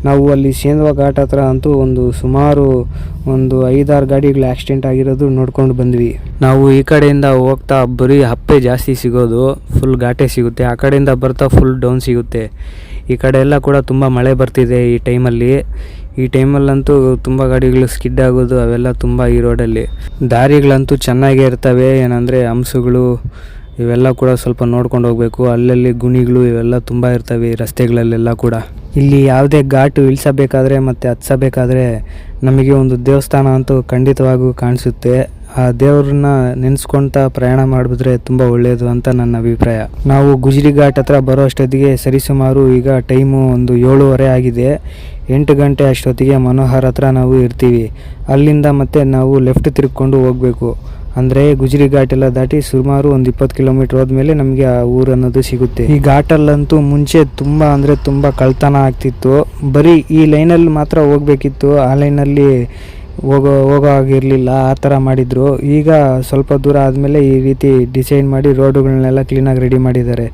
ನಾವು ಅಲ್ಲಿ ಸೇಂದ್ವಾ ಘಾಟ್ ಹತ್ರ ಅಂತೂ ಸುಮಾರು ಒಂದು 5-6 ಗಾಡಿಗಳು ಆಕ್ಸಿಡೆಂಟ್ ಆಗಿರೋದು ನೋಡ್ಕೊಂಡು ಬಂದ್ವಿ. ನಾವು ಈ ಕಡೆಯಿಂದ ಹೋಗ್ತಾ ಬರೀ ಹಪ್ಪೆ ಜಾಸ್ತಿ ಸಿಗೋದು, ಫುಲ್ ಘಾಟೆ ಸಿಗುತ್ತೆ. ಆ ಕಡೆಯಿಂದ ಬರ್ತಾ ಫುಲ್ ಡೌನ್ ಸಿಗುತ್ತೆ. ಈ ಕಡೆ ಎಲ್ಲ ಕೂಡ ತುಂಬ ಮಳೆ ಬರ್ತಿದೆ ಈ ಟೈಮಲ್ಲಿ. ಈ ಟೈಮಲ್ಲಂತೂ ತುಂಬ ಗಾಡಿಗಳು ಸ್ಕಿಡ್ ಆಗೋದು ಅವೆಲ್ಲ ತುಂಬ ಈ ರೋಡಲ್ಲಿ. ದಾರಿಗಳಂತೂ ಚೆನ್ನಾಗೇ ಇರ್ತವೆ, ಏನಂದರೆ ಹಂಸಗಳು ಇವೆಲ್ಲ ಕೂಡ ಸ್ವಲ್ಪ ನೋಡ್ಕೊಂಡು ಹೋಗಬೇಕು. ಅಲ್ಲಲ್ಲಿ ಗುಣಿಗಳು ಇವೆಲ್ಲ ತುಂಬ ಇರ್ತವೆ ಈ ರಸ್ತೆಗಳಲ್ಲೆಲ್ಲ ಕೂಡ. ಇಲ್ಲಿ ಯಾವುದೇ ಘಾಟು ಇಳಿಸಬೇಕಾದ್ರೆ ಮತ್ತು ಹತ್ಸಬೇಕಾದ್ರೆ ನಮಗೆ ಒಂದು ದೇವಸ್ಥಾನ ಅಂತೂ ಖಂಡಿತವಾಗೂ ಕಾಣಿಸುತ್ತೆ. ಆ ದೇವ್ರನ್ನ ನೆನೆಸ್ಕೊಳ್ತಾ ಪ್ರಯಾಣ ಮಾಡಿದ್ರೆ ತುಂಬ ಒಳ್ಳೆಯದು ಅಂತ ನನ್ನ ಅಭಿಪ್ರಾಯ. ನಾವು ಗುಜ್ರಿ ಘಾಟ್ ಹತ್ರ ಬರೋ ಅಷ್ಟೊತ್ತಿಗೆ ಸರಿಸುಮಾರು ಈಗ ಟೈಮು ಒಂದು 7:30 ಆಗಿದೆ. 8 ಗಂಟೆ ಅಷ್ಟೊತ್ತಿಗೆ ಮನೋಹರ್ ಹತ್ರ ನಾವು ಇರ್ತೀವಿ. ಅಲ್ಲಿಂದ ಮತ್ತೆ ನಾವು ಲೆಫ್ಟ್ ತಿರ್ಕೊಂಡು ಹೋಗಬೇಕು. ಅಂದರೆ ಗುಜ್ರಿ ಘಾಟ್ ಎಲ್ಲ ದಾಟಿ ಸುಮಾರು ಒಂದು 20 ಕಿಲೋಮೀಟ್ರ್ ಹೋದ್ಮೇಲೆ ನಮಗೆ ಆ ಊರು ಅನ್ನೋದು ಸಿಗುತ್ತೆ. ಈ ಘಾಟಲ್ಲಂತೂ ಮುಂಚೆ ತುಂಬ ಅಂದರೆ ತುಂಬ ಕಳ್ತನ ಆಗ್ತಿತ್ತು. ಬರೀ ಈ ಲೈನಲ್ಲಿ ಮಾತ್ರ ಹೋಗಬೇಕಿತ್ತು, ಆ ಲೈನಲ್ಲಿ ಹೋಗೋ ಆಗಿರಲಿಲ್ಲ, ಆ ಥರ ಮಾಡಿದರು. ಈಗ ಸ್ವಲ್ಪ ದೂರ ಆದಮೇಲೆ ಈ ರೀತಿ ಡಿಸೈನ್ ಮಾಡಿ ರೋಡುಗಳನ್ನೆಲ್ಲ ಕ್ಲೀನಾಗಿ ರೆಡಿ ಮಾಡಿದ್ದಾರೆ.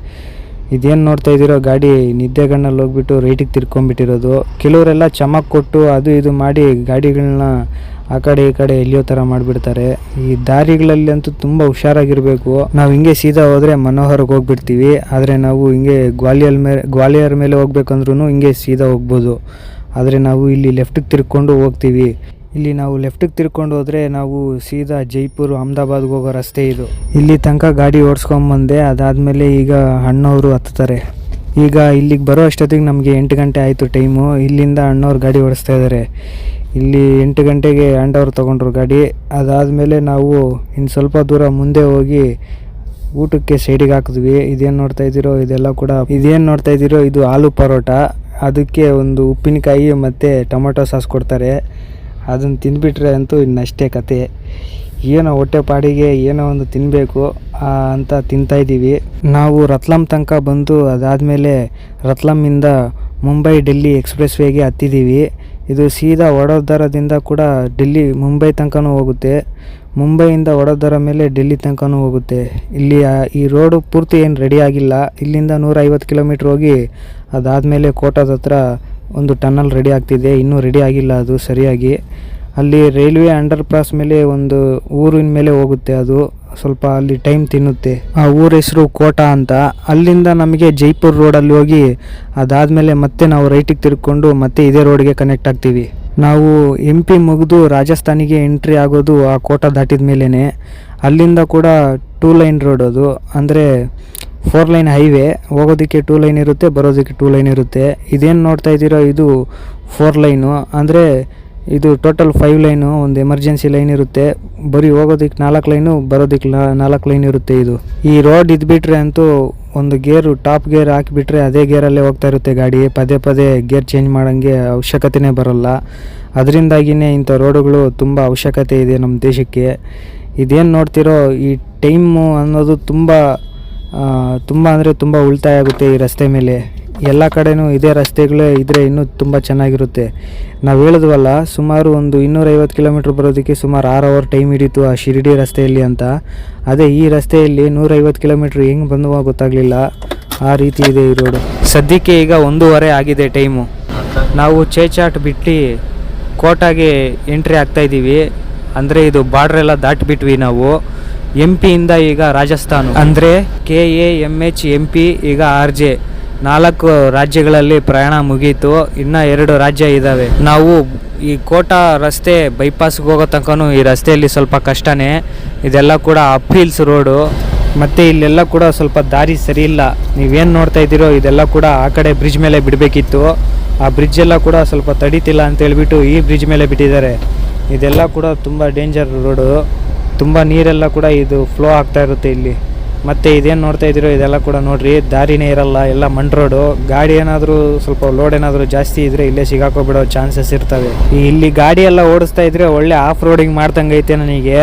ಇದೇನು ನೋಡ್ತಾ ಇದ್ದೀರೋ ಗಾಡಿ ನಿದ್ದೆಗಣ್ಣಲ್ಲಿ ಹೋಗ್ಬಿಟ್ಟು ರೈಟಿಗೆ ತಿರ್ಕೊಂಡ್ಬಿಟ್ಟಿರೋದು. ಕೆಲವರೆಲ್ಲ ಚಮಕ್ ಕೊಟ್ಟು ಅದು ಇದು ಮಾಡಿ ಗಾಡಿಗಳನ್ನ ಆ ಕಡೆ ಈ ಕಡೆ ಎಲ್ಲಿಯೋ ಥರ ಮಾಡಿಬಿಡ್ತಾರೆ. ಈ ದಾರಿಗಳಲ್ಲಿ ಅಂತೂ ತುಂಬ ಹುಷಾರಾಗಿರಬೇಕು. ನಾವು ಹಿಂಗೆ ಸೀದಾ ಹೋದರೆ ಮನೋಹರ್ಗೆ ಹೋಗ್ಬಿಡ್ತೀವಿ. ಆದರೆ ನಾವು ಹಿಂಗೆ ಗ್ವಾಲಿಯರ್ ಮೇಲೆ ಹೋಗ್ಬೇಕಂದ್ರೂ ಹಿಂಗೆ ಸೀದಾ ಹೋಗ್ಬೋದು. ಆದರೆ ನಾವು ಇಲ್ಲಿ ಲೆಫ್ಟಿಗೆ ತಿರ್ಕೊಂಡು ಹೋಗ್ತೀವಿ. ಇಲ್ಲಿ ನಾವು ಲೆಫ್ಟಿಗೆ ತಿರ್ಕೊಂಡು ಹೋದರೆ ನಾವು ಸೀದಾ ಜೈಪುರ್ ಅಹಮದಾಬಾದ್ಗೆ ಹೋಗೋ ರಸ್ತೆ ಇದು. ಇಲ್ಲಿ ತನಕ ಗಾಡಿ ಓಡಿಸ್ಕೊಂಬಂದೆ. ಅದಾದಮೇಲೆ ಈಗ ಅಣ್ಣವರು ಹತ್ತಾರೆ. ಈಗ ಇಲ್ಲಿಗೆ ಬರೋ ಅಷ್ಟೊತ್ತಿಗೆ ನಮಗೆ 8 ಗಂಟೆ ಆಯಿತು ಟೈಮು. ಇಲ್ಲಿಂದ ಅಣ್ಣವ್ರು ಗಾಡಿ ಓಡಿಸ್ತಾ ಇದ್ದಾರೆ. ಇಲ್ಲಿ 8 ಗಂಟೆಗೆ ಅಣ್ಣವ್ರು ತೊಗೊಂಡ್ರು ಗಾಡಿ. ಅದಾದಮೇಲೆ ನಾವು ಇನ್ನು ಸ್ವಲ್ಪ ದೂರ ಮುಂದೆ ಹೋಗಿ ಊಟಕ್ಕೆ ಸೈಡಿಗೆ ಹಾಕಿದ್ವಿ. ಇದೇನು ನೋಡ್ತಾ ಇದ್ದೀರೋ ಇದು ಆಲೂ ಪರೋಟ. ಅದಕ್ಕೆ ಒಂದು ಉಪ್ಪಿನಕಾಯಿ ಮತ್ತು ಟೊಮೊಟೊ ಸಾಸ್ ಕೊಡ್ತಾರೆ. ಅದನ್ನು ತಿಂದುಬಿಟ್ರೆ ಅಂತೂ ಇನ್ನಷ್ಟೇ ಕತೆ. ಏನೋ ಹೊಟ್ಟೆ ಪಾಡಿಗೆ ಏನೋ ಒಂದು ತಿನ್ನಬೇಕು ಅಂತ ತಿಂತಾಯಿದ್ದೀವಿ. ನಾವು ರತ್ಲಮ್ ತನಕ ಬಂದು ಅದಾದಮೇಲೆ ರತ್ಲಮ್ಮಿಂದ ಮುಂಬೈ ಡೆಲ್ಲಿ ಎಕ್ಸ್ಪ್ರೆಸ್ ವೇಗೆ ಹತ್ತಿದ್ದೀವಿ. ಇದು ಸೀದಾ ವಡೋದರದಿಂದ ಕೂಡ ಮುಂಬೈ ತನಕನೂ ಹೋಗುತ್ತೆ. ಮುಂಬೈಯಿಂದ ವಡೋದರ ಮೇಲೆ ಡೆಲ್ಲಿ ತನಕನೂ ಹೋಗುತ್ತೆ. ಇಲ್ಲಿ ಈ ರೋಡು ಪೂರ್ತಿ ಏನು ರೆಡಿ ಆಗಿಲ್ಲ. ಇಲ್ಲಿಂದ 150 ಕಿಲೋಮೀಟ್ರ್ ಹೋಗಿ ಅದಾದಮೇಲೆ ಕೋಟಾದ ಹತ್ರ ಒಂದು ಟನಲ್ ರೆಡಿ ಆಗ್ತಿದೆ. ಇನ್ನೂ ರೆಡಿ ಆಗಿಲ್ಲ ಅದು ಸರಿಯಾಗಿ. ಅಲ್ಲಿ ರೈಲ್ವೆ ಅಂಡರ್ ಪಾಸ್ ಮೇಲೆ ಒಂದು ಊರಿನ ಮೇಲೆ ಹೋಗುತ್ತೆ. ಅದು ಸ್ವಲ್ಪ ಅಲ್ಲಿ ಟೈಮ್ ತಿನ್ನುತ್ತೆ. ಆ ಊರ ಹೆಸರು ಕೋಟಾ ಅಂತ. ಅಲ್ಲಿಂದ ನಮಗೆ ಜೈಪುರ್ ರೋಡಲ್ಲಿ ಹೋಗಿ ಅದಾದಮೇಲೆ ಮತ್ತೆ ನಾವು ರೈಟಿಗೆ ತಿರ್ಕೊಂಡು ಮತ್ತೆ ಇದೇ ರೋಡ್ಗೆ ಕನೆಕ್ಟ್ ಆಗ್ತೀವಿ. ನಾವು MP ಮುಗಿದು ರಾಜಸ್ಥಾನಿಗೆ ಎಂಟ್ರಿ ಆಗೋದು ಆ ಕೋಟಾ ದಾಟಿದ ಮೇಲೇ. ಅಲ್ಲಿಂದ ಕೂಡ 2 ಲೈನ್ ರೋಡ್ ಅದು, ಅಂದರೆ 4 ಲೈನ್ ಹೈವೇ. ಹೋಗೋದಕ್ಕೆ 2 ಲೈನ್ ಇರುತ್ತೆ, ಬರೋದಕ್ಕೆ 2 ಲೈನ್ ಇರುತ್ತೆ. ಇದೇನು ನೋಡ್ತಾ ಇದ್ದೀರೋ ಇದು 4 ಲೈನು, ಅಂದರೆ ಇದು ಟೋಟಲ್ 5 ಲೈನು. ಒಂದು ಎಮರ್ಜೆನ್ಸಿ ಲೈನ್ ಇರುತ್ತೆ. ಬರೀ ಹೋಗೋದಕ್ಕೆ 4 ಲೈನು, ಬರೋದಕ್ಕೆ 4 ಲೈನ್ ಇರುತ್ತೆ. ಇದು ಈ ರೋಡ್ ಇದ್ಬಿಟ್ರೆ ಅಂತೂ ಒಂದು ಗೇರು ಟಾಪ್ ಗೇರ್ ಹಾಕಿಬಿಟ್ರೆ ಅದೇ ಗೇರಲ್ಲೇ ಹೋಗ್ತಾ ಇರುತ್ತೆ ಗಾಡಿ. ಪದೇ ಪದೇ ಗೇರ್ ಚೇಂಜ್ ಮಾಡೋಂಗೆ ಅವಶ್ಯಕತೆನೇ ಬರೋಲ್ಲ. ಅದರಿಂದಾಗಿಯೇ ಇಂಥ ರೋಡುಗಳು ತುಂಬ ಅವಶ್ಯಕತೆ ಇದೆ ನಮ್ಮ ದೇಶಕ್ಕೆ. ಇದೇನು ನೋಡ್ತಿರೋ ಈ ಟೈಮು ಅನ್ನೋದು ತುಂಬ ಅಂದರೆ ತುಂಬ ಉಳಿತಾಯ ಆಗುತ್ತೆ ಈ ರಸ್ತೆ ಮೇಲೆ. ಎಲ್ಲ ಕಡೆನೂ ಇದೇ ರಸ್ತೆಗಳೇ ಇದ್ದರೆ ಇನ್ನೂ ತುಂಬ ಚೆನ್ನಾಗಿರುತ್ತೆ. ನಾವು ಹೇಳಿದ್ವಲ್ಲ ಸುಮಾರು ಒಂದು 250 ಕಿಲೋಮೀಟ್ರ್ ಬರೋದಕ್ಕೆ ಸುಮಾರು 6 ಅವರ್ ಟೈಮ್ ಹಿಡಿತು ಆ ಶಿರಡಿ ರಸ್ತೆಯಲ್ಲಿ ಅಂತ. ಅದೇ ಈ ರಸ್ತೆಯಲ್ಲಿ 150 ಕಿಲೋಮೀಟ್ರ್ ಹೆಂಗೆ ಬಂದುವ ಗೊತ್ತಾಗಲಿಲ್ಲ, ಆ ರೀತಿ ಇದೆ ಈ ರೋಡು. ಸದ್ಯಕ್ಕೆ ಈಗ 1:15 ಆಗಿದೆ ಟೈಮು. ನಾವು ಚೇಚಾಟ್ ಬಿಟ್ಟು ಕೋಟಾಗೆ ಎಂಟ್ರಿ ಆಗ್ತಾಯಿದ್ದೀವಿ. ಅಂದರೆ ಇದು ಬಾರ್ಡ್ರೆಲ್ಲ ದಾಟಿಬಿಟ್ವಿ ನಾವು. MP ಈಗ ರಾಜಸ್ಥಾನ, ಅಂದರೆ KAMH MP ಈಗ RJ 4 ರಾಜ್ಯಗಳಲ್ಲಿ ಪ್ರಯಾಣ ಮುಗೀತು. ಇನ್ನು 2 ರಾಜ್ಯ ಇದ್ದಾವೆ. ನಾವು ಈ ಕೋಟಾ ರಸ್ತೆ ಬೈಪಾಸ್ಗೆ ಹೋಗೋ ತನಕನೂ ಈ ರಸ್ತೆಯಲ್ಲಿ ಸ್ವಲ್ಪ ಕಷ್ಟನೇ. ಇದೆಲ್ಲ ಕೂಡ ಅಪ್ ಹಿಲ್ಸ್ ರೋಡು, ಮತ್ತು ಇಲ್ಲೆಲ್ಲ ಕೂಡ ಸ್ವಲ್ಪ ದಾರಿ ಸರಿ ಇಲ್ಲ. ನೀವೇನು ನೋಡ್ತಾ ಇದ್ದೀರೋ ಇದೆಲ್ಲ ಕೂಡ ಆ ಕಡೆ ಬ್ರಿಡ್ಜ್ ಮೇಲೆ ಬಿಡಬೇಕಿತ್ತು. ಆ ಬ್ರಿಡ್ಜೆಲ್ಲ ಕೂಡ ಸ್ವಲ್ಪ ತಡೀತಿಲ್ಲ ಅಂತ ಹೇಳ್ಬಿಟ್ಟು ಈ ಬ್ರಿಡ್ಜ್ ಮೇಲೆ ಬಿಟ್ಟಿದ್ದಾರೆ. ಇದೆಲ್ಲ ಕೂಡ ತುಂಬ ಡೇಂಜರ್ ರೋಡು, ತುಂಬ ನೀರೆಲ್ಲ ಕೂಡ ಇದು ಫ್ಲೋ ಆಗ್ತಾ ಇರುತ್ತೆ ಇಲ್ಲಿ. ಮತ್ತು ಇದೇನು ನೋಡ್ತಾ ಇದ್ದೀರೋ ಇದೆಲ್ಲ ಕೂಡ ನೋಡ್ರಿ, ದಾರಿನೇ ಇರಲ್ಲ, ಎಲ್ಲ ಮಣ್ಣು ರೋಡು. ಗಾಡಿ ಏನಾದರೂ ಸ್ವಲ್ಪ ಲೋಡ್ ಏನಾದರೂ ಜಾಸ್ತಿ ಇದ್ದರೆ ಇಲ್ಲೇ ಸಿಗಾಕೋಬಿಡೋ ಚಾನ್ಸಸ್ ಇರ್ತವೆ. ಇಲ್ಲಿ ಗಾಡಿ ಎಲ್ಲ ಓಡಿಸ್ತಾ ಇದ್ದರೆ ಒಳ್ಳೆ ಆಫ್ ರೋಡಿಂಗ್ ಮಾಡ್ದಂಗೈತೆ ನನಗೆ.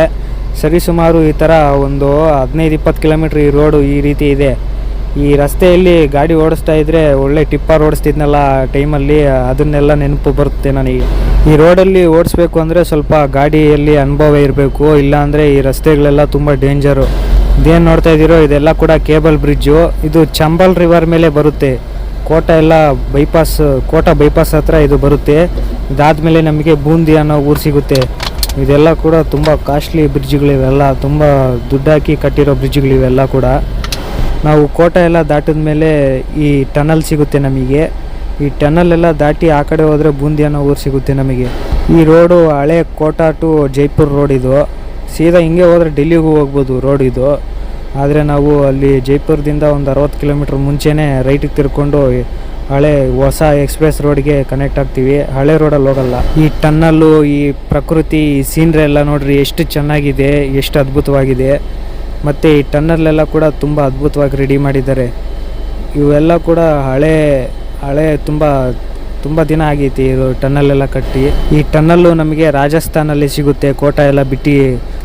ಸರಿಸುಮಾರು ಈ ಥರ ಒಂದು 15-20 ಕಿಲೋಮೀಟ್ರ್ ಈ ರೋಡು ಈ ರೀತಿ ಇದೆ. ಈ ರಸ್ತೆಯಲ್ಲಿ ಗಾಡಿ ಓಡಿಸ್ತಾ ಇದ್ದರೆ ಒಳ್ಳೆ ಟಿಪ್ಪರ್ ಓಡಿಸ್ತಿದ್ನಲ್ಲ ಟೈಮಲ್ಲಿ, ಅದನ್ನೆಲ್ಲ ನೆನಪು ಬರುತ್ತೆ ನನಗೆ. ಈ ರೋಡಲ್ಲಿ ಓಡಿಸ್ಬೇಕು ಅಂದರೆ ಸ್ವಲ್ಪ ಗಾಡಿಯಲ್ಲಿ ಅನುಭವ ಇರಬೇಕು, ಇಲ್ಲಾಂದರೆ ಈ ರಸ್ತೆಗಳೆಲ್ಲ ತುಂಬ ಡೇಂಜರು. ಇದೇನು ನೋಡ್ತಾ ಇದ್ದೀರೋ ಇದೆಲ್ಲ ಕೂಡ ಕೇಬಲ್ ಬ್ರಿಡ್ಜು. ಇದು ಚಂಬಲ್ ರಿವರ್ ಮೇಲೆ ಬರುತ್ತೆ. ಕೋಟಾ ಬೈಪಾಸ್ ಹತ್ರ ಇದು ಬರುತ್ತೆ. ಇದಾದಮೇಲೆ ನಮಗೆ ಬೂಂದಿ ಅನ್ನೋ ಊರು ಸಿಗುತ್ತೆ. ಇದೆಲ್ಲ ಕೂಡ ತುಂಬ ಕಾಸ್ಟ್ಲಿ ಬ್ರಿಡ್ಜ್ಗಳಿವೆಲ್ಲ, ತುಂಬ ದುಡ್ಡು ಹಾಕಿ ಕಟ್ಟಿರೋ ಬ್ರಿಡ್ಜ್ಗಳಿವೆಲ್ಲ ಕೂಡ. ನಾವು ಕೋಟಾ ಎಲ್ಲ ದಾಟಿದ ಮೇಲೆ ಈ ಟನಲ್ ಸಿಗುತ್ತೆ ನಮಗೆ. ಈ ಟನಲ್ ಎಲ್ಲ ದಾಟಿ ಆ ಕಡೆ ಹೋದರೆ ಬೂಂದಿ ಅನ್ನೋ ಊರು ಸಿಗುತ್ತೆ ನಮಗೆ. ಈ ರೋಡು ಹಳೆ ಕೋಟಾ ಟು ಜೈಪುರ್ ರೋಡ್ ಇದು. ಸೀದಾ ಹಿಂಗೆ ಹೋದರೆ ಡೆಲ್ಲಿಗೂ ಹೋಗ್ಬೋದು ರೋಡ್ ಇದು. ಆದರೆ ನಾವು ಅಲ್ಲಿ ಜೈಪುರದಿಂದ ಒಂದು 60 ಕಿಲೋಮೀಟ್ರ್ ಮುಂಚೆನೇ ರೈಟಿಗೆ ತಿರ್ಕೊಂಡು ಹಳೆ ಹೊಸ ಎಕ್ಸ್ಪ್ರೆಸ್ ರೋಡ್ಗೆ ಕನೆಕ್ಟ್ ಆಗ್ತೀವಿ. ಹಳೆ ರೋಡಲ್ಲಿ ಹೋಗಲ್ಲ. ಈ ಟನ್ನಲ್ಲು, ಈ ಪ್ರಕೃತಿ, ಈ ಸೀನ್ರಿ ಎಲ್ಲ ನೋಡ್ರಿ ಎಷ್ಟು ಚೆನ್ನಾಗಿದೆ, ಎಷ್ಟು ಅದ್ಭುತವಾಗಿದೆ. ಮತ್ತು ಈ ಟನ್ನಲ್ಲೆಲ್ಲ ಕೂಡ ತುಂಬ ಅದ್ಭುತವಾಗಿ ರೆಡಿ ಮಾಡಿದ್ದಾರೆ. ಇವೆಲ್ಲ ಕೂಡ ಹಳೆ ತುಂಬ ದಿನ ಆಗೈತಿ ಇದು ಟನ್ನಲ್ಲೆಲ್ಲ ಕಟ್ಟಿ. ಈ ಟನ್ನಲ್ಲು ನಮಗೆ ರಾಜಸ್ಥಾನಲ್ಲಿ ಸಿಗುತ್ತೆ. ಕೋಟಾ ಎಲ್ಲ ಬಿಟ್ಟು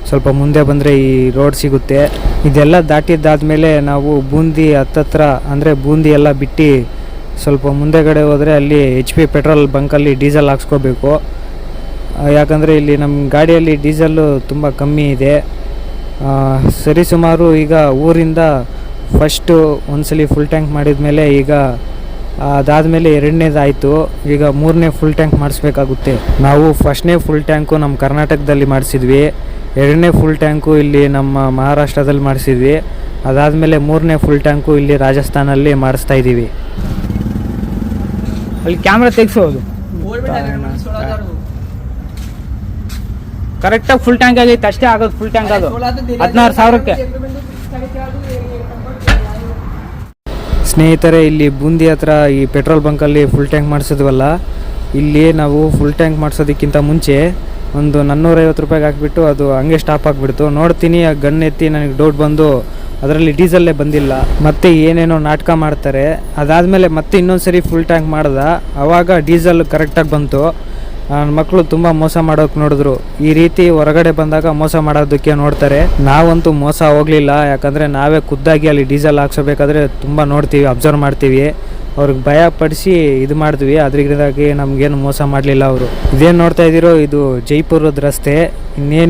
ಸ್ವಲ್ಪ ಮುಂದೆ ಬಂದರೆ ಈ ರೋಡ್ ಸಿಗುತ್ತೆ. ಇದೆಲ್ಲ ದಾಟಿದ್ದಾದಮೇಲೆ ನಾವು ಬೂಂದಿ ಹತ್ತತ್ರ, ಅಂದರೆ ಬೂಂದಿ ಎಲ್ಲ ಬಿಟ್ಟು ಸ್ವಲ್ಪ ಮುಂದೆಗಡೆ ಹೋದರೆ ಅಲ್ಲಿ HP ಪೆಟ್ರೋಲ್ ಬಂಕಲ್ಲಿ ಡೀಸೆಲ್ ಹಾಕ್ಸ್ಕೋಬೇಕು. ಯಾಕಂದರೆ ಇಲ್ಲಿ ನಮ್ಮ ಗಾಡಿಯಲ್ಲಿ ಡೀಸೆಲ್ಲು ತುಂಬ ಕಮ್ಮಿ ಇದೆ. ಸರಿಸುಮಾರು ಈಗ ಊರಿಂದ ಫಸ್ಟು ಒಂದ್ಸಲಿ ಫುಲ್ ಟ್ಯಾಂಕ್ ಮಾಡಿದ ಮೇಲೆ, ಈಗ ಅದಾದಮೇಲೆ 2ನೇದಾಯಿತು, ಈಗ 3ನೇ ಫುಲ್ ಟ್ಯಾಂಕ್ ಮಾಡಿಸ್ಬೇಕಾಗುತ್ತೆ. ನಾವು ಫಸ್ಟ್ನೇ ಫುಲ್ ಟ್ಯಾಂಕು ನಮ್ಮ ಕರ್ನಾಟಕದಲ್ಲಿ ಮಾಡಿಸಿದ್ವಿ, 2ನೇ ಫುಲ್ ಟ್ಯಾಂಕು ಇಲ್ಲಿ ನಮ್ಮ ಮಹಾರಾಷ್ಟ್ರದಲ್ಲಿ ಮಾಡಿಸಿದ್ವಿ. ಅದಾದಮೇಲೆ 3ನೇ ಫುಲ್ ಟ್ಯಾಂಕು ಇಲ್ಲಿ ರಾಜಸ್ಥಾನಲ್ಲಿ ಮಾಡಿಸ್ತಾ ಇದ್ದೀವಿ. ಅಲ್ಲಿ ಕ್ಯಾಮ್ರಾ ತೆಗೆಸೋದು ಕರೆಕ್ಟಾಗಿ ಫುಲ್ ಟ್ಯಾಂಕ್ ಆಗೈತೆ ಅಷ್ಟೇ ಆಗೋದು. ಫುಲ್ ಟ್ಯಾಂಕ್ ಅದು 16,000ಕ್ಕೆ. ಸ್ನೇಹಿತರೆ, ಇಲ್ಲಿ ಬೂಂದಿ ಹತ್ರ ಈ ಪೆಟ್ರೋಲ್ ಬಂಕಲ್ಲಿ ಫುಲ್ ಟ್ಯಾಂಕ್ ಮಾಡಿಸಿದ್ವಲ್ಲ, ಇಲ್ಲಿ ನಾವು ಫುಲ್ ಟ್ಯಾಂಕ್ ಮಾಡಿಸೋದಕ್ಕಿಂತ ಮುಂಚೆ ಒಂದು 450 ರೂಪಾಯಿಗೆ ಹಾಕಿಬಿಟ್ಟು ಅದು ಹಂಗೆ ಸ್ಟಾಪ್ ಆಗಿಬಿಡ್ತು. ನೋಡ್ತೀನಿ ಆ ಗನ್ ಎತ್ತಿ ನನಗೆ ಡೌಟ್ ಬಂದು ಅದರಲ್ಲಿ ಡೀಸೆಲ್ಲೇ ಬಂದಿಲ್ಲ. ಮತ್ತೆ ಏನೇನೋ ನಾಟಕ ಮಾಡ್ತಾರೆ. ಅದಾದಮೇಲೆ ಮತ್ತೆ ಇನ್ನೊಂದು ಸರಿ ಫುಲ್ ಟ್ಯಾಂಕ್ ಮಾಡ್ದೆ, ಆವಾಗ ಡೀಸೆಲ್ ಕರೆಕ್ಟಾಗಿ ಬಂತು. ನನ್ನ ಮಕ್ಕಳು ತುಂಬ ಮೋಸ ಮಾಡೋಕೆ ನೋಡಿದ್ರು. ಈ ರೀತಿ ಹೊರಗಡೆ ಬಂದಾಗ ಮೋಸ ಮಾಡೋದಕ್ಕೆ ನೋಡ್ತಾರೆ. ನಾವಂತೂ ಮೋಸ ಹೋಗಲಿಲ್ಲ, ಯಾಕಂದರೆ ನಾವೇ ಖುದ್ದಾಗಿ ಅಲ್ಲಿ ಡೀಸೆಲ್ ಹಾಕ್ಸೋಬೇಕಾದ್ರೆ ತುಂಬ ನೋಡ್ತೀವಿ, ಅಬ್ಸರ್ವ್ ಮಾಡ್ತೀವಿ. ಅವ್ರಿಗೆ ಭಯ ಪಡಿಸಿ ಇದು ಮಾಡಿದ್ವಿ. ಅದರಿಂದಾಗಿ ನಮಗೇನು ಮೋಸ ಮಾಡಲಿಲ್ಲ ಅವರು. ಇದೇನು ನೋಡ್ತಾ ಇದ್ದೀರೋ ಇದು ಜೈಪುರದ ರಸ್ತೆ.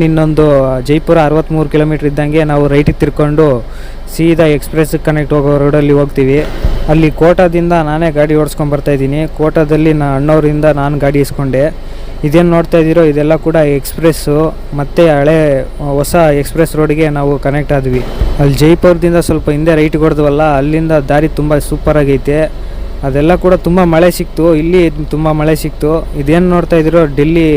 ಇನ್ನೊಂದು ಜೈಪುರ 63 ಕಿಲೋಮೀಟ್ರ್ ಇದ್ದಂಗೆ ನಾವು ರೈಟಿಗೆ ತಿರ್ಕೊಂಡು ಸೀದಾ ಎಕ್ಸ್ಪ್ರೆಸ್ ಕನೆಕ್ಟ್ ಹೋಗೋ ರೋಡಲ್ಲಿ ಹೋಗ್ತೀವಿ. ಅಲ್ಲಿ ಕೋಟಾದಿಂದ ನಾನೇ ಗಾಡಿ ಓಡಿಸ್ಕೊಂಬರ್ತಾಯಿದ್ದೀನಿ. ಕೋಟಾದಲ್ಲಿ ಅಣ್ಣವರಿಂದ ನಾನು ಗಾಡಿ ಇಸ್ಕೊಂಡೆ. ಇದೇನು ನೋಡ್ತಾ ಇದ್ದೀರೋ ಇದೆಲ್ಲ ಕೂಡ ಎಕ್ಸ್ಪ್ರೆಸ್ಸು, ಮತ್ತು ಹೊಸ ಎಕ್ಸ್ಪ್ರೆಸ್ ರೋಡಿಗೆ ನಾವು ಕನೆಕ್ಟ್ ಆದ್ವಿ. ಅಲ್ಲಿ ಜೈಪುರದಿಂದ ಸ್ವಲ್ಪ ಹಿಂದೆ ರೈಟಿಗೆ ಹೊಡೆದ್ವಲ್ಲ, ಅಲ್ಲಿಂದ ದಾರಿ ತುಂಬ ಸೂಪರಾಗೈತೆ. ಅದೆಲ್ಲ ಕೂಡ ತುಂಬ ಮಳೆ ಸಿಕ್ತು, ಇಲ್ಲಿ ತುಂಬ ಮಳೆ ಸಿಕ್ತು. ಇದೇನು ನೋಡ್ತಾ ಇದ್ದೀರೋ ಡೆಲ್ಲಿ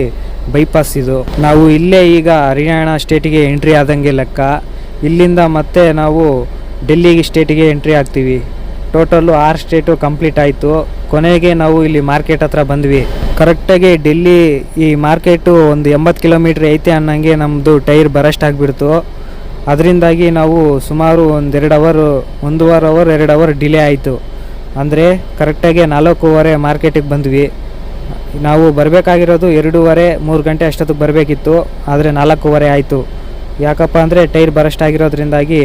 ಬೈಪಾಸ್ ಇದು. ನಾವು ಇಲ್ಲೇ ಈಗ ಹರಿಯಾಣ ಸ್ಟೇಟಿಗೆ ಎಂಟ್ರಿ ಆದಂಗೆ ಲೆಕ್ಕ. ಇಲ್ಲಿಂದ ಮತ್ತೆ ನಾವು ಡೆಲ್ಲಿಗೆ ಸ್ಟೇಟಿಗೆ ಎಂಟ್ರಿ ಆಗ್ತೀವಿ. ಟೋಟಲ್ಲು 6 ಸ್ಟೇಟು ಕಂಪ್ಲೀಟ್ ಆಯಿತು. ಕೊನೆಗೆ ನಾವು ಇಲ್ಲಿ ಮಾರ್ಕೆಟ್ ಹತ್ರ ಬಂದ್ವಿ. ಕರೆಕ್ಟಾಗಿ ಡೆಲ್ಲಿ ಈ ಮಾರ್ಕೆಟು ಒಂದು 80 ಕಿಲೋಮೀಟ್ರ್ ಐತೆ ಅನ್ನಂಗೆ ನಮ್ಮದು ಟೈರ್ ಬರಸ್ಟ್ ಆಗಿಬಿಡ್ತು. ಅದರಿಂದಾಗಿ ನಾವು ಸುಮಾರು 1.5 ಅವರ್ 2 ಅವರ್ ಡಿಲೇ ಆಯಿತು. ಅಂದರೆ ಕರೆಕ್ಟಾಗಿ 4:15 ಮಾರ್ಕೆಟಿಗೆ ಬಂದ್ವಿ. ನಾವು ಬರಬೇಕಾಗಿರೋದು 2:30-3 ಗಂಟೆ ಅಷ್ಟೊತ್ತಿಗೆ ಬರಬೇಕಿತ್ತು, ಆದರೆ 4:15 ಆಯಿತು. ಯಾಕಪ್ಪ ಅಂದರೆ ಟೈರ್ ಬರಷ್ಟಾಗಿರೋದ್ರಿಂದಾಗಿ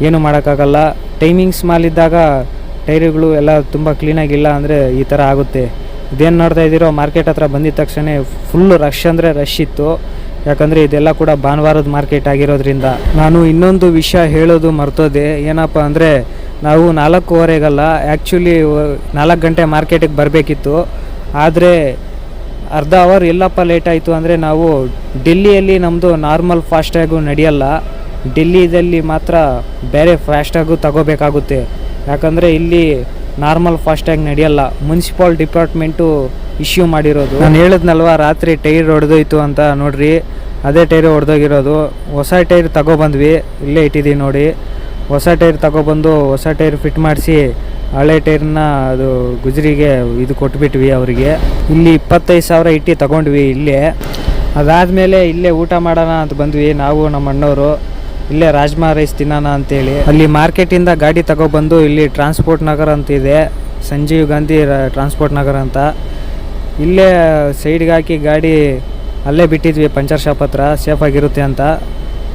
ಏನು ಮಾಡೋಕ್ಕಾಗಲ್ಲ. ಟೈಮಿಂಗ್ಸ್ ಮಾಲಿದ್ದಾಗ ಟೈರುಗಳು ಎಲ್ಲ ತುಂಬ ಕ್ಲೀನಾಗಿಲ್ಲ ಅಂದರೆ ಈ ಥರ ಆಗುತ್ತೆ. ಇದೇನು ನೋಡ್ತಾ ಇದ್ದೀರೋ ಮಾರ್ಕೆಟ್ ಹತ್ರ ಬಂದಿದ್ದ ತಕ್ಷಣ ಫುಲ್ಲು ರಶ್ ಅಂದರೆ ರಶ್ ಇತ್ತು. ಯಾಕಂದರೆ ಇದೆಲ್ಲ ಕೂಡ ಭಾನುವಾರದ ಮಾರ್ಕೆಟ್ ಆಗಿರೋದ್ರಿಂದ. ನಾನು ಇನ್ನೊಂದು ವಿಷಯ ಹೇಳೋದು ಮರ್ತೋದೆ. ಏನಪ್ಪ ಅಂದರೆ ನಾವು 4:15ಗಲ್ಲ, ಆ್ಯಕ್ಚುಲಿ 4 ಗಂಟೆ ಮಾರ್ಕೆಟಿಗೆ ಬರಬೇಕಿತ್ತು. ಆದರೆ ಅರ್ಧ ಅವರ್ ಎಲ್ಲಪ್ಪ ಲೇಟ್ ಆಯಿತು ಅಂದರೆ ನಾವು ಡೆಲ್ಲಿಯಲ್ಲಿ ನಮ್ಮದು ನಾರ್ಮಲ್ ಫಾಸ್ಟ್ಯಾಗು ನಡೆಯಲ್ಲ. ಡೆಲ್ಲಿದಲ್ಲಿ ಮಾತ್ರ ಬೇರೆ ಫಾಸ್ಟ್ಯಾಗು ತಗೋಬೇಕಾಗುತ್ತೆ. ಯಾಕಂದರೆ ಇಲ್ಲಿ ನಾರ್ಮಲ್ ಫಾಸ್ಟ್ಯಾಗ್ ನಡೆಯಲ್ಲ. ಮುನ್ಸಿಪಲ್ ಡಿಪಾರ್ಟ್ಮೆಂಟು ಇಶ್ಯೂ ಮಾಡಿರೋದು. ನಾನು ಹೇಳಿದ್ನಲ್ವ ರಾತ್ರಿ ಟೈರ್ ಹೊಡೆದೋಯ್ತು ಅಂತ, ನೋಡ್ರಿ ಅದೇ ಟೈರು ಹೊಡೆದೋಗಿರೋದು. ಹೊಸ ಟೈರ್ ತಗೊಬಂದ್ವಿ, ಇಲ್ಲೇ ಇಟ್ಟಿದ್ದೀವಿ ನೋಡಿ. ಹೊಸ ಟೈರ್ ತಗೊಬಂದು ಹೊಸ ಟೈರ್ ಫಿಟ್ ಮಾಡಿಸಿ ಹಳೆ ಟೈರ್ನ ಅದು ಗುಜರಿಗೆ ಇದು ಕೊಟ್ಬಿಟ್ವಿ ಅವರಿಗೆ. ಇಲ್ಲಿ 25,000 ಇಟ್ಟು ತಗೊಂಡ್ವಿ ಇಲ್ಲೇ. ಅದಾದಮೇಲೆ ಇಲ್ಲೇ ಊಟ ಮಾಡೋಣ ಅಂತ ಬಂದ್ವಿ ನಾವು ನಮ್ಮ ಅಣ್ಣವರು. ಇಲ್ಲೇ ರಾಜ್ಮಾ ರೈಸ್ ತಿನ್ನೋಣ ಅಂತೇಳಿ ಅಲ್ಲಿ ಮಾರ್ಕೆಟಿಂದ ಗಾಡಿ ತಗೊಬಂದು ಇಲ್ಲಿ ಟ್ರಾನ್ಸ್ಪೋರ್ಟ್ ನಗರ ಅಂತಿದೆ, ಸಂಜೀವ್ ಗಾಂಧಿ ಟ್ರಾನ್ಸ್ಪೋರ್ಟ್ ನಗರ ಅಂತ. ಇಲ್ಲೇ ಸೈಡ್ಗೆ ಹಾಕಿ ಗಾಡಿ ಅಲ್ಲೇ ಬಿಟ್ಟಿದ್ವಿ ಪಂಚರ್ ಶಾಪ್ ಹತ್ರ, ಸೇಫಾಗಿರುತ್ತೆ ಅಂತ.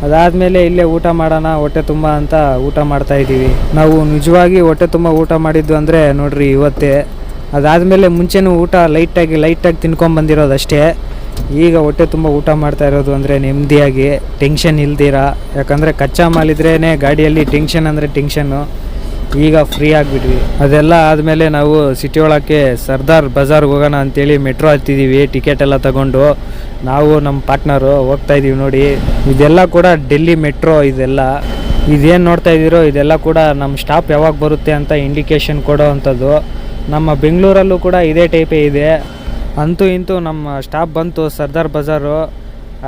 ಅದಾದಮೇಲೆ ಇಲ್ಲೇ ಊಟ ಮಾಡೋಣ ಹೊಟ್ಟೆ ತುಂಬ ಅಂತ ಊಟ ಮಾಡ್ತಾಯಿದ್ದೀವಿ. ನಾವು ನಿಜವಾಗಿ ಹೊಟ್ಟೆ ತುಂಬ ಊಟ ಮಾಡಿದ್ದು ಅಂದರೆ ನೋಡ್ರಿ ಇವತ್ತೇ. ಅದಾದಮೇಲೆ ಮುಂಚೆನೂ ಊಟ ಲೈಟಾಗಿ ತಿನ್ಕೊಂಬಂದಿರೋದು ಅಷ್ಟೇ. ಈಗ ಹೊಟ್ಟೆ ತುಂಬ ಊಟ ಮಾಡ್ತಾ ಇರೋದು ಅಂದರೆ ನೆಮ್ಮದಿಯಾಗಿ, ಟೆನ್ಷನ್ ಇಲ್ದಿರ. ಯಾಕಂದರೆ ಕಚ್ಚಾ ಮಾಲಿದ್ರೇ ಗಾಡಿಯಲ್ಲಿ ಟೆನ್ಷನ್ ಅಂದರೆ ಟೆನ್ಷನ್ನು. ಈಗ ಫ್ರೀ ಆಗಿಬಿಟ್ವಿ. ಅದೆಲ್ಲ ಆದಮೇಲೆ ನಾವು ಸಿಟಿ ಒಳಕ್ಕೆ ಸರ್ದಾರ್ ಬಜಾರ್ಗೆ ಹೋಗೋಣ ಅಂತೇಳಿ ಮೆಟ್ರೋ ಹತ್ತಿದ್ದೀವಿ. ಟಿಕೆಟ್ ಎಲ್ಲ ತಗೊಂಡು ನಾವು ನಮ್ಮ ಪಾರ್ಟ್ನರು ಹೋಗ್ತಾಯಿದ್ದೀವಿ ನೋಡಿ. ಇದೆಲ್ಲ ಕೂಡ ಡೆಲ್ಲಿ ಮೆಟ್ರೋ. ಇದೇನು ನೋಡ್ತಾ ಇದ್ದೀರೋ ಇದೆಲ್ಲ ಕೂಡ ನಮ್ಮ ಸ್ಟಾಪ್ ಯಾವಾಗ ಬರುತ್ತೆ ಅಂತ ಇಂಡಿಕೇಶನ್ ಕೊಡೋ ಅಂಥದ್ದು. ನಮ್ಮ ಬೆಂಗಳೂರಲ್ಲೂ ಕೂಡ ಇದೇ ಟೈಪೇ ಇದೆ. ಅಂತೂ ಇಂತೂ ನಮ್ಮ ಸ್ಟಾಪ್ ಬಂತು ಸರ್ದಾರ್ ಬಜಾರು.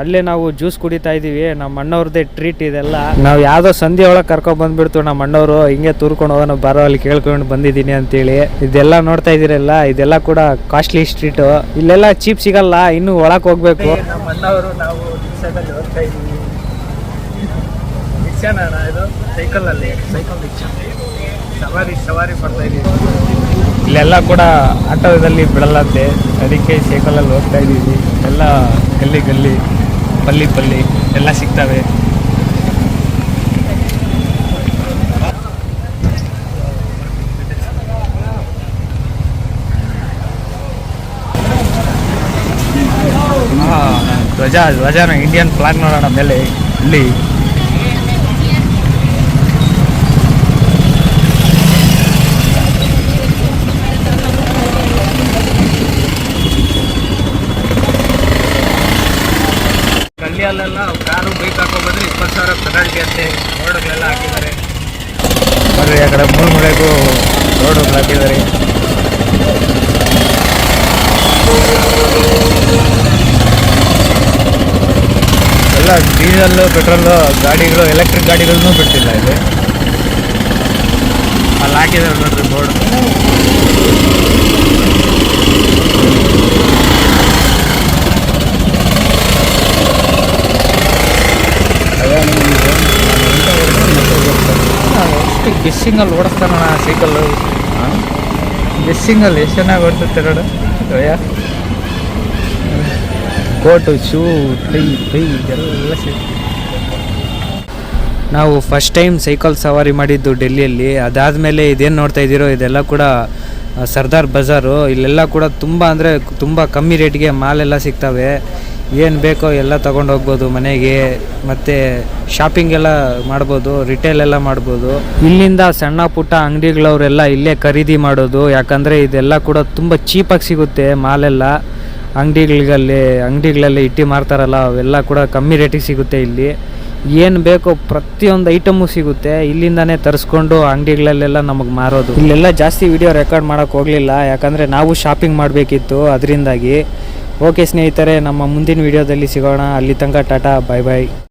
ಅಲ್ಲೇ ನಾವು ಜ್ಯೂಸ್ ಕುಡಿತಾ ಇದ್ದೀವಿ. ನಮ್ಮ ಅಣ್ಣವ್ರದ್ದೇ ಟ್ರೀಟ್ ಇದೆಲ್ಲ. ನಾವು ಯಾವುದೋ ಸಂಧಿ ಒಳಗೆ ಕರ್ಕೊಂಡ್ಬಂದ್ಬಿಡ್ತು ನಮ್ಮ ಅಣ್ಣವರು. ಹಿಂಗೆ ತೂರ್ಕೊಂಡು ಹೋಗೋಣ ಬಾರೋ ಅಲ್ಲಿ ಕೇಳ್ಕೊಂಡು ಬಂದಿದ್ದೀನಿ ಅಂತೇಳಿ. ಇದೆಲ್ಲ ನೋಡ್ತಾ ಇದ್ದೀರಲ್ಲ, ಇದೆಲ್ಲ ಕೂಡ ಕಾಸ್ಟ್ಲಿ ಸ್ಟ್ರೀಟು. ಇಲ್ಲೆಲ್ಲ ಚೀಪ್ ಸಿಗಲ್ಲ, ಇನ್ನೂ ಒಳಗೆ ಹೋಗ್ಬೇಕು. ನಮ್ಮ ಅಣ್ಣವರು ನಾವು ರಿಕ್ಷಾದಲ್ಲಿ ಹೋಗ್ತಾ ಇದ್ದೀವಿ. ರಿಕ್ಷಾನ ಇದು ಸೈಕಲ್ ರಿಕ್ಷಾ ಸವಾರಿ ಮಾಡ್ತಾ ಇದ್ದೀವಿ. ಇಲ್ಲೆಲ್ಲ ಕೂಡ ಆಟೋದಲ್ಲಿ ಬಿಡಲ್ಲಂತೆ, ಅದಕ್ಕೆ ಸೈಕಲಲ್ಲಿ ಹೋಗ್ತಾ ಇದ್ದೀವಿ. ಎಲ್ಲ ಗಲ್ಲಿ ಪಲ್ಲಿ ಎಲ್ಲ ಸಿಗ್ತವೆ. ಧ್ವಜನ ಇಂಡಿಯನ್ ಫ್ಲಾಗ್ ನೋಡೋಣ ಮೇಲೆ ಇಲ್ಲಿ. ಗಲ್ಲಿಯಲ್ಲೆಲ್ಲ ಕಾರು ಬೈಕ್ ಹಾಕೊಂಡ್ಬಂದ್ರೆ 20,000 ಪೆನಾಲ್ಟಿ ಅಂತೆ. ರೋಡ್ಗಳೆಲ್ಲ ಹಾಕಿದ್ದಾರೆ ಬರ್ರಿ. ಆ ಕಡೆ ಮೂಲೆಗೂ ರೋಡ್ಗಳು ಹಾಕಿದ್ದಾರೆ. ಎಲ್ಲ ಡೀಸೆಲ್ಲು ಪೆಟ್ರೋಲು ಗಾಡಿಗಳು, ಎಲೆಕ್ಟ್ರಿಕ್ ಗಾಡಿಗಳನ್ನೂ ಬಿಡ್ತಿಲ್ಲ ಇಲ್ಲಿ. ಅಲ್ಲಿ ಹಾಕಿದ್ದಾರೆ ನೋಡ್ರಿ ಬೋರ್ಡ್. ಗೆಸ್ಸಿಂಗಲ್ಲಿ ಓಡಿಸ್ತಾನ ಸೈಕಲ್ಲು. ಗೆಸ್ಸಿಂಗಲ್ಲಿ ಎಷ್ಟು ಚೆನ್ನಾಗಿ ಓಡ್ತೈತೆ ನೋಡು. ಕೋಟು, ಶೂ, ಟೈ ಎಲ್ಲ ಸಿಗುತ್ತೆ. ನಾವು ಫಸ್ಟ್ ಟೈಮ್ ಸೈಕಲ್ ಸವಾರಿ ಮಾಡಿದ್ದು ಡೆಲ್ಲಿಯಲ್ಲಿ. ಅದಾದಮೇಲೆ ಇದೇನು ನೋಡ್ತಾ ಇದ್ದೀರೋ ಇದೆಲ್ಲ ಕೂಡ ಸರ್ದಾರ್ ಬಜಾರು. ಇಲ್ಲೆಲ್ಲ ಕೂಡ ತುಂಬ ಕಮ್ಮಿ ರೇಟ್ಗೆ ಮಾಲೆಲ್ಲ ಸಿಗ್ತವೆ. ಏನು ಬೇಕೋ ಎಲ್ಲ ತೊಗೊಂಡು ಹೋಗ್ಬೋದು ಮನೆಗೆ. ಮತ್ತು ಶಾಪಿಂಗ್ ಎಲ್ಲ ಮಾಡ್ಬೋದು, ರಿಟೇಲ್ ಎಲ್ಲ ಮಾಡ್ಬೋದು. ಇಲ್ಲಿಂದ ಸಣ್ಣ ಪುಟ್ಟ ಅಂಗಡಿಗಳವರೆಲ್ಲ ಇಲ್ಲೇ ಖರೀದಿ ಮಾಡೋದು. ಯಾಕಂದರೆ ಇದೆಲ್ಲ ಕೂಡ ತುಂಬ ಚೀಪಾಗಿ ಸಿಗುತ್ತೆ ಮಾಲೆಲ್ಲ. ಅಂಗಡಿಗಳಲ್ಲಿ ಇಟ್ಟು ಮಾರ್ತಾರಲ್ಲ, ಅವೆಲ್ಲ ಕೂಡ ಕಮ್ಮಿ ರೇಟಿಗೆ ಸಿಗುತ್ತೆ ಇಲ್ಲಿ. ಏನು ಬೇಕೋ ಪ್ರತಿಯೊಂದು ಐಟಮು ಸಿಗುತ್ತೆ. ಇಲ್ಲಿಂದಾನೇ ತರಿಸ್ಕೊಂಡು ಅಂಗಡಿಗಳಲ್ಲೆಲ್ಲ ನಮಗೆ ಮಾರೋದು. ಇಲ್ಲೆಲ್ಲ ಜಾಸ್ತಿ ವಿಡಿಯೋ ರೆಕಾರ್ಡ್ ಮಾಡೋಕ್ಕೆ ಹೋಗಲಿಲ್ಲ, ಯಾಕಂದರೆ ನಾವು ಶಾಪಿಂಗ್ ಮಾಡಬೇಕಿತ್ತು, ಅದರಿಂದಾಗಿ. ಓಕೆ ಸ್ನೇಹಿತರೆ, ನಮ್ಮ ಮುಂದಿನ ವಿಡಿಯೋದಲ್ಲಿ ಸಿಗೋಣ. ಅಲ್ಲಿ ತನಕ ಟಾಟಾ, ಬಾಯ್ ಬಾಯ್.